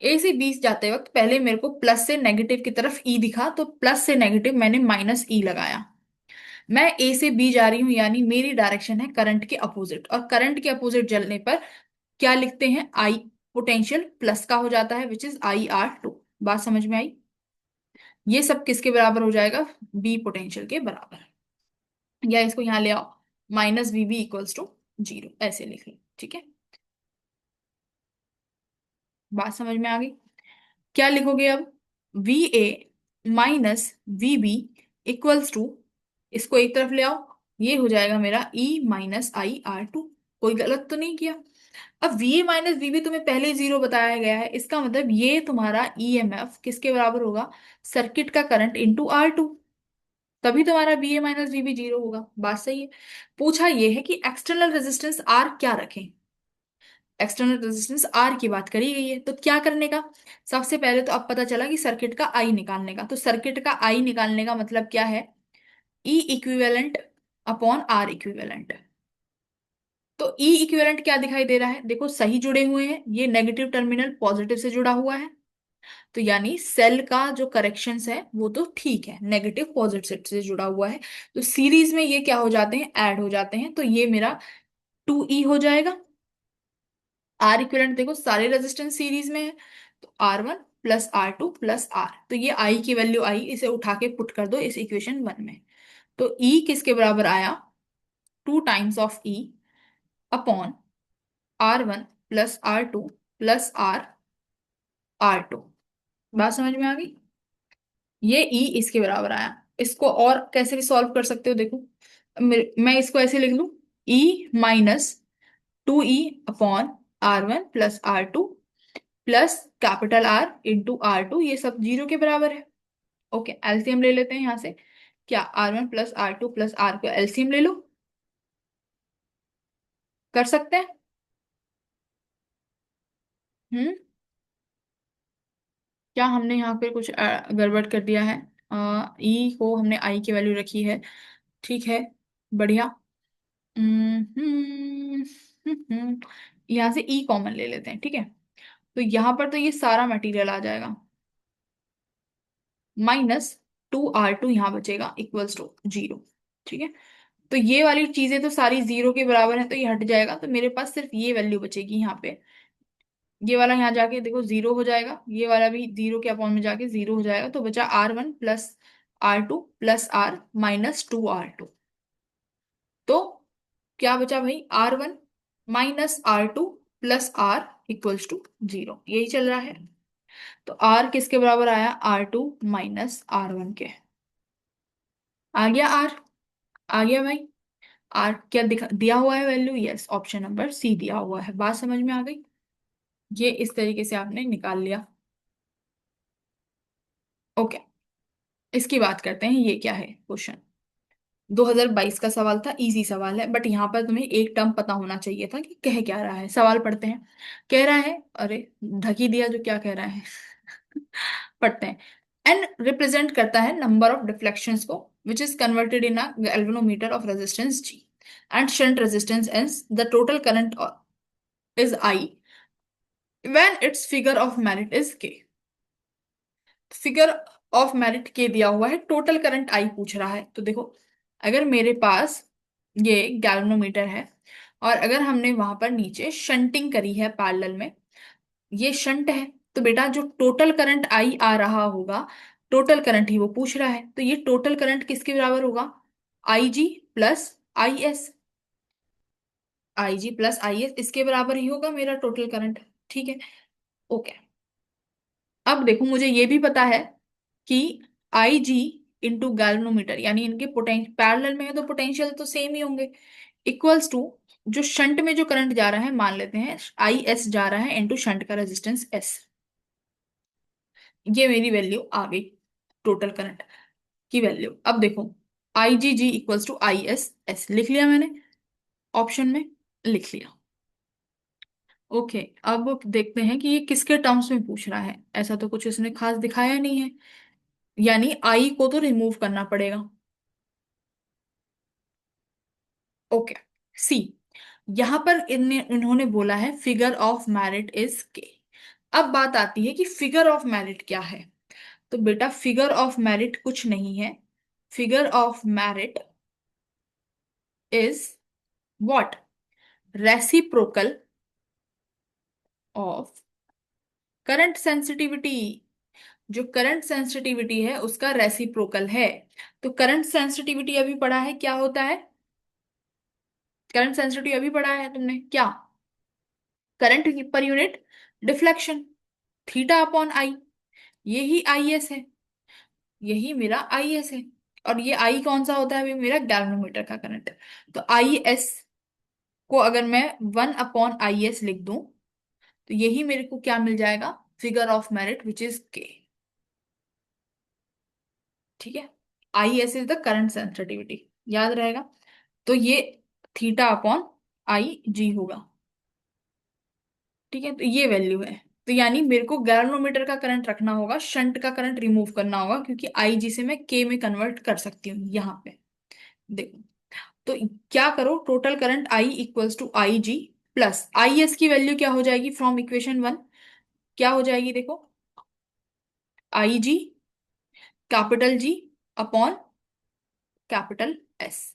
[SPEAKER 1] ए से बी जाते वक्त पहले मेरे को प्लस से नेगेटिव की तरफ ई दिखा, तो प्लस से नेगेटिव मैंने माइनस ई लगाया। मैं ए से बी जा रही हूं, यानी मेरी डायरेक्शन है करंट के अपोजिट, और करंट के अपोजिट चलने पर क्या लिखते हैं, आई पोटेंशियल प्लस का हो जाता है, विच इज IR2। बात समझ में आई, ये सब किसके बराबर हो जाएगा, बी पोटेंशियल के बराबर। या इसको यहां ले आओ, -VB इक्वल्स टू 0, ऐसे लिख लो। ठीक है, बात समझ में आ गई। क्या लिखोगे अब, VA-VB इक्वल्स टू, इसको एक तरफ ले आओ, ये हो जाएगा मेरा E-IR2। कोई गलत तो नहीं किया। अब VA-VB तुम्हें पहले ही 0 बताया गया है, इसका मतलब ये तुम्हारा EMF किसके बराबर होगा, सर्किट का करंट इंटू R2, तभी तुम्हारा VA-VB 0 होगा। बात सही है। पूछा ये है कि एक्सटर्नल रेजिस्टेंस R क्या रखें, एक्सटर्नल रेजिस्टेंस आर की बात करी गई है, तो क्या करने का, सबसे पहले तो अब पता चला कि सर्किट का आई निकालने का। तो सर्किट का आई निकालने का मतलब क्या है, ई इक्विवेलेंट अपॉन आर इक्विवेलेंट। तो ई इक्विवेलेंट क्या दिखाई दे रहा है, देखो सही जुड़े हुए हैं, ये नेगेटिव टर्मिनल पॉजिटिव से जुड़ा हुआ है, तो यानी सेल का जो करेक्शंस है वो तो ठीक है, नेगेटिव पॉजिटिव से जुड़ा हुआ है। तो सीरीज में ये क्या हो जाते हैं, ऐड हो जाते हैं, तो ये मेरा 2E हो जाएगा। आर इक्विवेलेंट देखो सारे रेजिस्टेंस सीरीज में है, तो R1 + R2 + R, तो ये आई की वैल्यू आई, इसे उठा के पुट कर दो इस इक्वेशन 1 में। तो ई किसके बराबर आया, 2 times of E upon R1 + R2 + R। बात समझ में आ गई, ये ई इसके बराबर आया। इसको और कैसे भी सॉल्व कर सकते हो, देखो मैं इसको ऐसे लिख लूं, E-2E upon R1 + R2 plus capital R into R2, ये सब 0 के बराबर है। ओके, एलसीएम ले लेते हैं यहां से, क्या R1 + R2 + R को एलसीएम ले लो, कर सकते हैं। हम्म, क्या हमने यहाँ पे कुछ गड़बड़ कर दिया है, ई को हमने आई की वैल्यू रखी है, ठीक है, बढ़िया। यहाँ से ई कॉमन ले लेते हैं, ठीक है। तो यहाँ पर तो ये सारा मटेरियल आ जाएगा, -2R2 यहाँ बचेगा इक्वल्स टू 0। ठीक है, तो ये वाली चीजें तो सारी 0 के बराबर है, तो ये हट जाएगा, तो मेरे पास सिर्फ ये वैल्यू बचेगी यहाँ पे। ये वाला यहाँ जाके देखो 0 हो जाएगा, ये वाला भी 0 के अपॉन में जाके 0 हो जाएगा, तो बचा R1 + R2 + R -2R2। तो क्या बचा भाई, R1 - R2 plus are equals to 0, यही चल रहा है। तो आर किसके बराबर आया, R2 माइनस R1 के। आ गया आर, आ गया भाई। आर क्या दिया हुआ है value, yes, option number C दिया हुआ है। बात समझ में आ गई। ये इस तरीके से आपने निकाल लिया। ओके, इसकी बात करते हैं। ये क्या है क्वेश्चन, 2022 का सवाल था, इजी सवाल है, बट यहाँ पर तुम्हें एक टर्म पता होना चाहिए था कि कह क्या रहा है। सवाल पढ़ते हैं। कह रहा है, अरे ढकी दिया जो क्या कह रहा है। पढ़ते हैं। एन रिप्रेजेंट करता है नंबर ऑफ डिफ्लेक्शंस को which is converted in a galvanometer of resistance G and shunt resistance S. The total current is I when its figure of merit is K. Figure of merit K दिया हुआ है, total current आई पूछ रहा है। तो देखो, अगर मेरे पास ये गैल्वेनोमीटर है और अगर हमने वहां पर नीचे शंटिंग करी है पैरेलल में, ये शंट है, तो बेटा जो टोटल करंट आई आ रहा होगा, टोटल करंट ही वो पूछ रहा है, तो ये टोटल करंट किसके बराबर होगा, I G plus I S. I G plus I S इसके बराबर ही होगा मेरा टोटल करंट। ठीक है, ओके। अब देखो, मुझे ये भी पता है कि आई जी इंटू गैल्वेनोमीटर, यानी इनके पोटेंशियल पैरेलल में है तो पोटेंशियल तो सेम ही होंगे, इक्वल्स टू जो शंट में जो करंट जा रहा है, मान लेते हैं आई एस जा रहा है इनटू शंट का रेजिस्टेंस एस। ये मेरी वैल्यू आ गई टोटल करंट की वैल्यू। अब देखो, I G G equals to I S S लिख लिया मैंने, ऑप्शन में लिख लिया। ओके, अब देखते हैं कि ये किसके टर्म्स में पूछ रहा है। ऐसा तो कुछ इसने खास दिखाया नहीं है, यानी आई को तो रिमूव करना पड़ेगा। ओके, सी, यहां पर इन्होंने बोला है फिगर ऑफ मेरिट इज के। अब बात आती है कि फिगर ऑफ मेरिट क्या है। तो बेटा फिगर ऑफ मेरिट कुछ नहीं है, figure of merit is what, reciprocal of current sensitivity. जो करंट सेंसिटिविटी है उसका रेसिप्रोकल है। तो करंट सेंसिटिविटी अभी पढ़ा है, क्या होता है, करंट सेंसिटिविटी अभी पढ़ा है तुमने क्या, current per unit deflection, theta upon I. यही आई एस है, यही मेरा आई एस है। और ये आई कौन सा होता है, अभी मेरा गैल्वेनोमीटर का करंट है। तो आई एस को अगर मैं 1/IS लिख दूं, तो यही मेरे को क्या मिल जाएगा, figure of merit which is के। ठीक है, I S is the current sensitivity, याद रहेगा। तो ये थीटा अपॉन आई जी होगा। ठीक है, तो ये वैल्यू है। तो यानी मेरे को गैल्वेनोमीटर का करंट रखना होगा, शंट का करंट रिमूव करना होगा, क्योंकि आई जी से मैं के में कन्वर्ट कर सकती हूँ यहाँ पे। देखो, तो क्या करो, total current I equals to I G plus I S की वैल्यू क्या हो जाएगी फ्रॉम इक्वेशन 1, क्या हो जाएगी देखो, I G capital G upon capital S.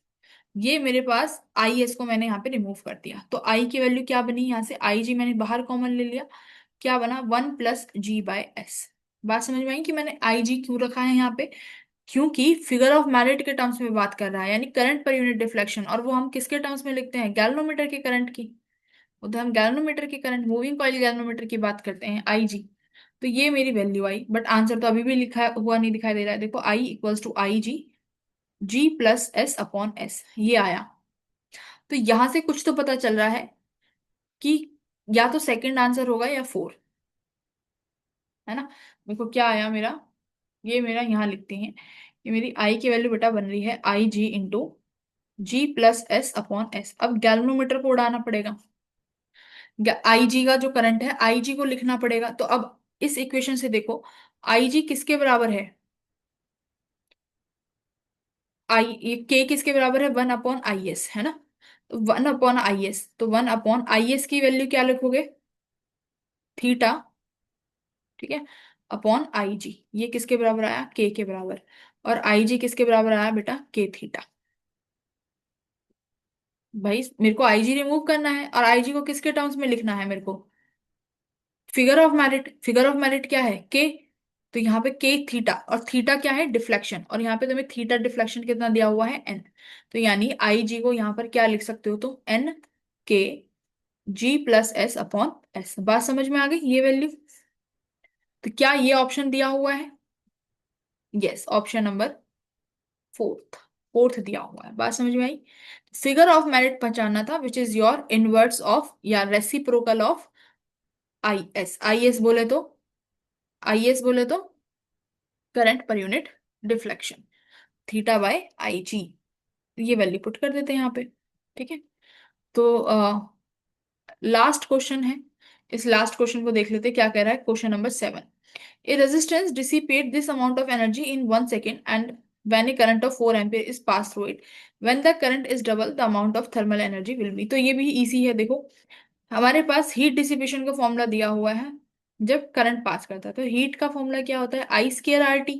[SPEAKER 1] ये मेरे पास आई एस को मैंने यहाँ पे रिमूव कर दिया, तो आई की वैल्यू क्या बनी, यहाँ से आई जी मैंने बाहर कॉमन ले लिया, क्या बना, 1 + G/S। बात समझ में आई कि मैंने आई जी क्यों रखा है यहाँ पे, क्योंकि फिगर ऑफ मेरिट के टर्म्स में बात कर रहा है, यानी करंट पर यूनिट डिफ्लेक्शन, और वो हम किसके टर्म्स में लिखते हैं, गैल्वेनोमीटर के करंट की। वो तो हम गैल्वेनोमीटर के करंट, मूविंग कॉइल गैल्वेनोमीटर की बात करते हैं, आई जी। तो ये मेरी वैल्यू आई, बट आंसर तो अभी भी लिखा हुआ नहीं दिखाई दे रहा है। देखो, I equals to I G, G plus S upon S, ये आया। तो यहां से कुछ तो पता चल रहा है कि या तो सेकंड आंसर होगा या 4, है ना। देखो क्या आया मेरा, ये मेरा यहाँ लिखते हैं, ये मेरी आई की वैल्यू बेटा बन रही है आई जी इंटू जी प्लस एस अपॉन एस। अब गैल्वेनोमीटर को उड़ाना पड़ेगा, आई जी का जो करंट है आई जी को लिखना पड़ेगा। तो अब इस इक्वेशन से देखो, आई जी किसके बराबर है, आई, ये के किसके बराबर है, 1/IS, है ना। तो 1/IS, तो 1/IS की वैल्यू क्या लिखोगे, थीटा, ठीक है, अपॉन आई जी। ये किसके बराबर आया, के बराबर। और आई जी किसके बराबर आया बेटा, के थीटा। भाई मेरे को आई जी रिमूव करना है, और आई जी को किसके टर्म्स में लिखना है मेरे को, figure of merit. Figure of merit क्या है, के। तो यहाँ पे के थीटा, और थीटा क्या है, डिफ्लेक्शन, और यहाँ पे तुम्हें थीटा डिफ्लेक्शन कितना दिया हुआ है, एन। तो यानी आई जी को यहाँ पर क्या लिख सकते हो, तो एन के G+S/S। बात समझ में आ गई ये वैल्यू? तो क्या ये ऑप्शन दिया हुआ है? Yes, option number fourth. Fourth दिया हुआ है। बात समझ में आई? फिगर ऑफ मेरिट पहचानना था, which is your inverse of या reciprocal of I S. I S बोले तो current per unit deflection, θ/IG। ये वैल्यू पुट कर देते हैं यहाँ पे। ठीक है, तो लास्ट क्वेश्चन है। इस लास्ट क्वेश्चन को देख लेते हैं क्या कह रहा है। Question number 7। A resistance dissipate this amount of energy in 1 second, and when a current of 4 ampere is passed through it, when the current is double, the amount of thermal energy will be। तो ये भी easy है। देखो, हमारे पास heat dissipation का formula दिया हुआ है जब करंट पास करता है। तो हीट का फॉर्मूला क्या होता है? I²RT।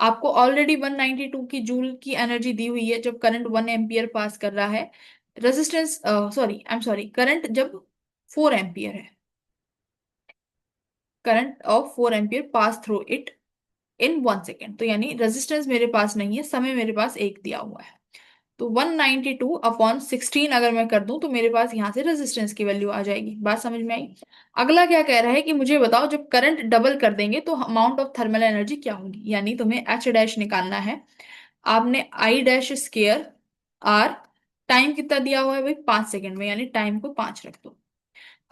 [SPEAKER 1] आपको ऑलरेडी 192 की जूल की एनर्जी दी हुई है जब करंट 1 एम्पियर पास कर रहा है। Resistance, sorry, I am sorry, current जब 4 एम्पियर है, current of 4 ampere pass through it in 1 second. तो यानी रेजिस्टेंस मेरे पास नहीं है, समय मेरे पास एक दिया हुआ है। तो 192/16 अगर मैं कर दूं तो मेरे पास यहां से रेजिस्टेंस की वैल्यू आ जाएगी। बात समझ में आई? अगला क्या कह रहा है कि मुझे बताओ जब करंट डबल कर देंगे तो अमाउंट ऑफ थर्मल एनर्जी क्या होगी। यानी तुम्हें H' निकालना है। आपने I'²R, टाइम कितना दिया हुआ है भाई? 5 सेकेंड में, यानी टाइम को 5 रख दो।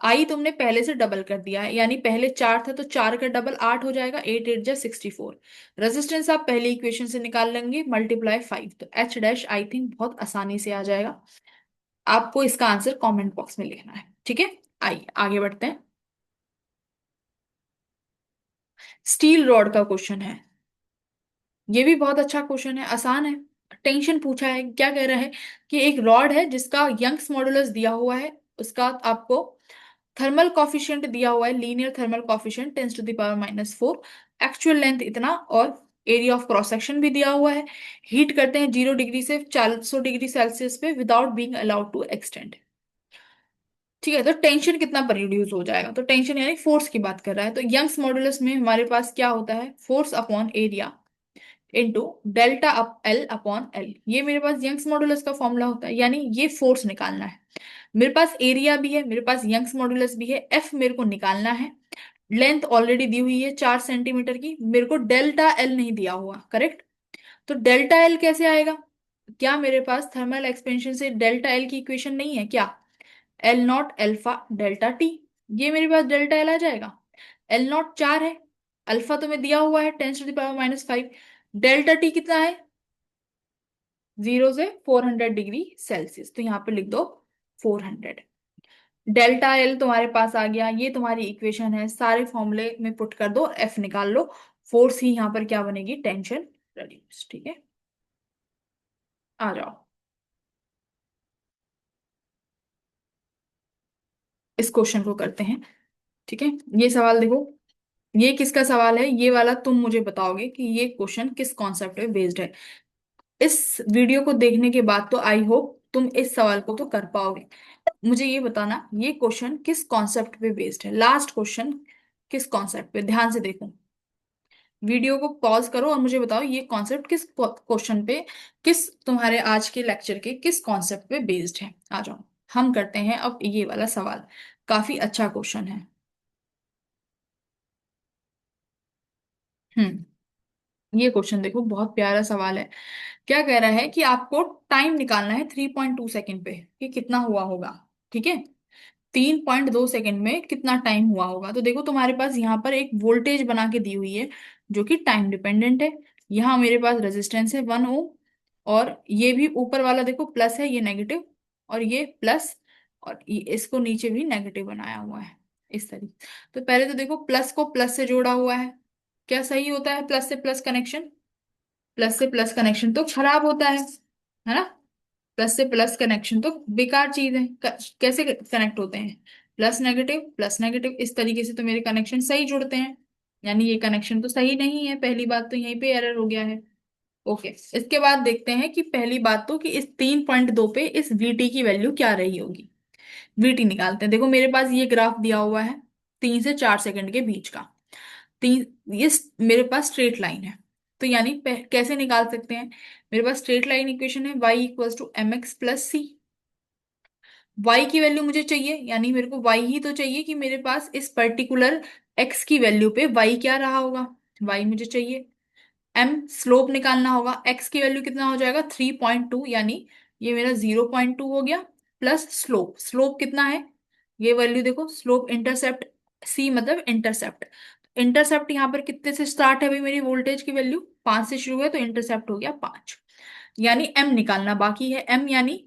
[SPEAKER 1] आई तुमने पहले से डबल कर दिया है, यानी पहले 4 था तो 4 का डबल 8 हो जाएगा। 8 8 जा 64। रेजिस्टेंस आप पहले इक्वेशन से निकाल लेंगे, ×5। तो H' आई थिंक बहुत आसानी से आ जाएगा। आपको इसका आंसर कमेंट बॉक्स में लिखना है। ठीक है, आइए आगे बढ़ते हैं। स्टील रॉड का क्वेश्चन है। ये भी बहुत अच्छा क्वेश्चन है, आसान है। टेंशन पूछा है। क्या कह रहा है कि एक रॉड है जिसका यंग्स मॉडुलस दिया हुआ है, उसका आपको थर्मल कॉफिशिएंट दिया हुआ है, linear thermal coefficient 10⁻⁻⁴। Actual length इतना, और एरिया ऑफ क्रॉस सेक्शन भी दिया हुआ है। हीट करते हैं 0 डिग्री से 400 डिग्री सेल्सियस पे without being allowed to extend. ठीक है, तो टेंशन कितना प्रोड्यूस हो जाएगा? तो टेंशन यानी फोर्स की बात कर रहा है। तो यंग्स मॉडुलस में हमारे पास क्या होता है? Force upon area into Δ/L/L। ये मेरे पास यंग्स मॉडुलस का फॉर्मूला होता है, यानी ये फोर्स निकालना है। मेरे पास एरिया भी है, मेरे पास यंग्स मॉडुलस भी है, एफ मेरे को निकालना है। लेंथ ऑलरेडी दी हुई है 4 सेंटीमीटर की, मेरे को Δ/L नहीं दिया हुआ, करेक्ट? तो Δ/L कैसे आएगा? क्या मेरे पास थर्मल एक्सपेंशन से Δ/L की इक्वेशन नहीं है क्या? L0 alpha ΔT। ये मेरे पास Δ/L आ जाएगा। L0 4 है, अल्फा तो मैं दिया हुआ है 10⁻⁻⁵। ΔT कितना है? 0 से 400 डिग्री सेल्सियस, तो यहाँ पे लिख दो 400। Δ/L तुम्हारे पास आ गया, ये तुम्हारी इक्वेशन है। सारे फॉर्मूले में पुट कर दो, एफ निकाल लो। फोर्स ही यहाँ पर क्या बनेगी? Tension reduce. ठीक है, आ जाओ इस क्वेश्चन को करते हैं। ठीक है, ये सवाल देखो। ये किसका सवाल है? ये वाला तुम मुझे बताओगे कि ये क्वेश्चन किस कॉन्सेप्ट पे बेस्ड है। इस वीडियो को देखने के बाद तो आई होप तुम इस सवाल को तो कर पाओगे। मुझे ये बताना ये क्वेश्चन किस कॉन्सेप्ट पे बेस्ड है। लास्ट क्वेश्चन किस कॉन्सेप्ट पे, ध्यान से देखो। वीडियो को पॉज करो और मुझे बताओ ये कॉन्सेप्ट किस क्वेश्चन पे, किस तुम्हारे आज के लेक्चर के किस कॉन्सेप्ट पे बेस्ड है। आ जाओ हम करते हैं अब ये वाला सवाल। काफी अच्छा क्वेश्चन है। ये क्वेश्चन देखो, बहुत प्यारा सवाल है। क्या कह रहा है कि आपको टाइम निकालना है 3.2 सेकेंड पे कि कितना हुआ होगा। ठीक है, 3.2 सेकेंड में कितना टाइम हुआ होगा। तो देखो तुम्हारे पास यहाँ पर एक वोल्टेज बना के दी हुई है जो कि टाइम डिपेंडेंट है। यहाँ मेरे पास रेजिस्टेंस है 1 ओम, और ये भी ऊपर वाला देखो प्लस है, ये नेगेटिव, और ये प्लस, और ये इसको नीचे भी नेगेटिव बनाया हुआ है इस तरीके। तो पहले तो देखो प्लस को प्लस से जोड़ा हुआ है। क्या सही होता है प्लस से प्लस कनेक्शन? प्लस से प्लस कनेक्शन तो खराब होता है ना? प्लस से प्लस कनेक्शन तो बेकार चीज है। कैसे कनेक्ट होते हैं? प्लस नेगेटिव इस तरीके से तो मेरे कनेक्शन सही जुड़ते हैं। यानी ये कनेक्शन तो सही नहीं है, पहली बात तो यहीं पे एरर हो गया है। ओके, इसके बाद देखते हैं कि पहली बात तो कि इस 3.2 पे इस वीटी की वैल्यू क्या रही होगी। वीटी निकालते हैं। देखो मेरे पास ये ग्राफ दिया हुआ है 3 से 4 सेकंड के बीच का। तीन, ये मेरे पास स्ट्रेट लाइन है। तो यानी कैसे निकाल सकते हैं? मेरे पास स्ट्रेट लाइन इक्वेशन है y = mx + c। वाई की वैल्यू मुझे चाहिए, यानी मेरे को वाई ही तो चाहिए कि मेरे पास इस पर्टिकुलर एक्स की वैल्यू पे वाई क्या रहा होगा, वाई मुझे चाहिए। एम स्लोप निकालना होगा, एक्स की वैल्यू कितना हो जाएगा 3.2, यानी ये मेरा 0.2 हो गया, प्लस स्लोप, स्लोप कितना है, ये वैल्यू देखो, स्लोप इंटरसेप्ट, सी मतलब इंटरसेप्ट, इंटरसेप्ट यहाँ पर कितने से स्टार्ट है भाई, मेरी वोल्टेज की वैल्यू 5 से शुरू है, तो इंटरसेप्ट हो गया 5, यानी एम निकालना बाकी है, एम यानी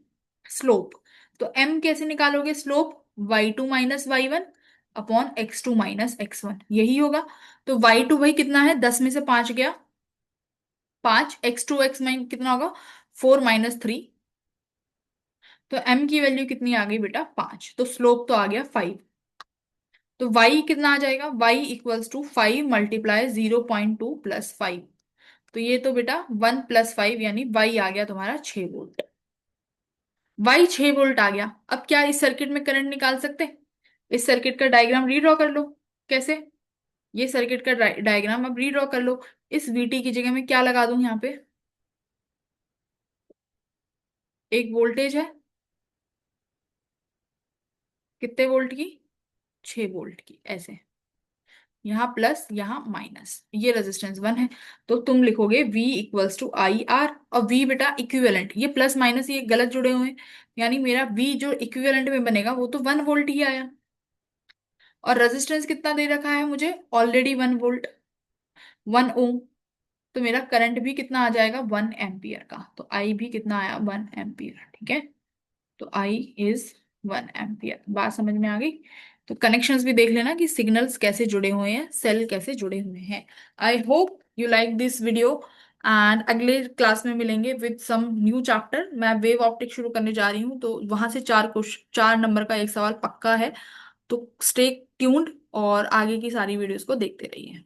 [SPEAKER 1] स्लोप। तो एम कैसे निकालोगे slope, y2 - y1 upon x2 - x1, यही होगा। तो y2 भाई कितना है, 10 में से 5 गया, 5, x2 x माइन कितना होगा, 4 - 3, तो m की वैल्यू कितनी आ गई बेटा 5, तो स्लोप तो आ गया 5। तो y कितना आ जाएगा, y इक्वल्स टू 5 × 0.2 प्लस 5, तो ये तो बेटा 1 + 5, यानी y आ गया तुम्हारा 6 वोल्ट। y 6 वोल्ट आ गया। अब क्या इस सर्किट में करंट निकाल सकते हैं? इस सर्किट का डायग्राम रीड्रॉ कर लो। कैसे? ये सर्किट का डायग्राम अब रीड्रॉ कर लो। इस vt की जगह में क्या लगा दूं यहाँ पे, एक वोल्टेज है, कितने वोल्ट की, 6 वोल्ट की, ऐसे, यहाँ प्लस यहाँ माइनस, ये रेजिस्टेंस 1 है, तो तुम लिखोगे v equals to I R, और v बेटा इक्विवेलेंट, ये प्लस माइनस ये गलत जुड़े हुए हैं, यानी मेरा v जो इक्विवेलेंट में बनेगा वो तो 1 वोल्ट ही आया, और रेजिस्टेंस कितना दे रखा है मुझे ऑलरेडी, 1 वोल्ट, 1 ओम, तो मेरा करंट भी कितना आ जाएगा 1 एम्पियर का, तो आई भी कितना आया 1 एम्पियर, ठीक है। तो आई इज 1 एम्पियर, बात समझ में आ गई। तो कनेक्शंस भी देख लेना कि सिग्नल्स कैसे जुड़े हुए हैं, सेल कैसे जुड़े हुए हैं। I hope you like this video, and अगले क्लास में मिलेंगे विद सम न्यू चैप्टर। मैं वेव ऑप्टिक शुरू करने जा रही हूँ, तो वहां से 4 नंबर का एक सवाल पक्का है, तो स्टे ट्यून्ड और आगे की सारी वीडियोस को देखते रहिए।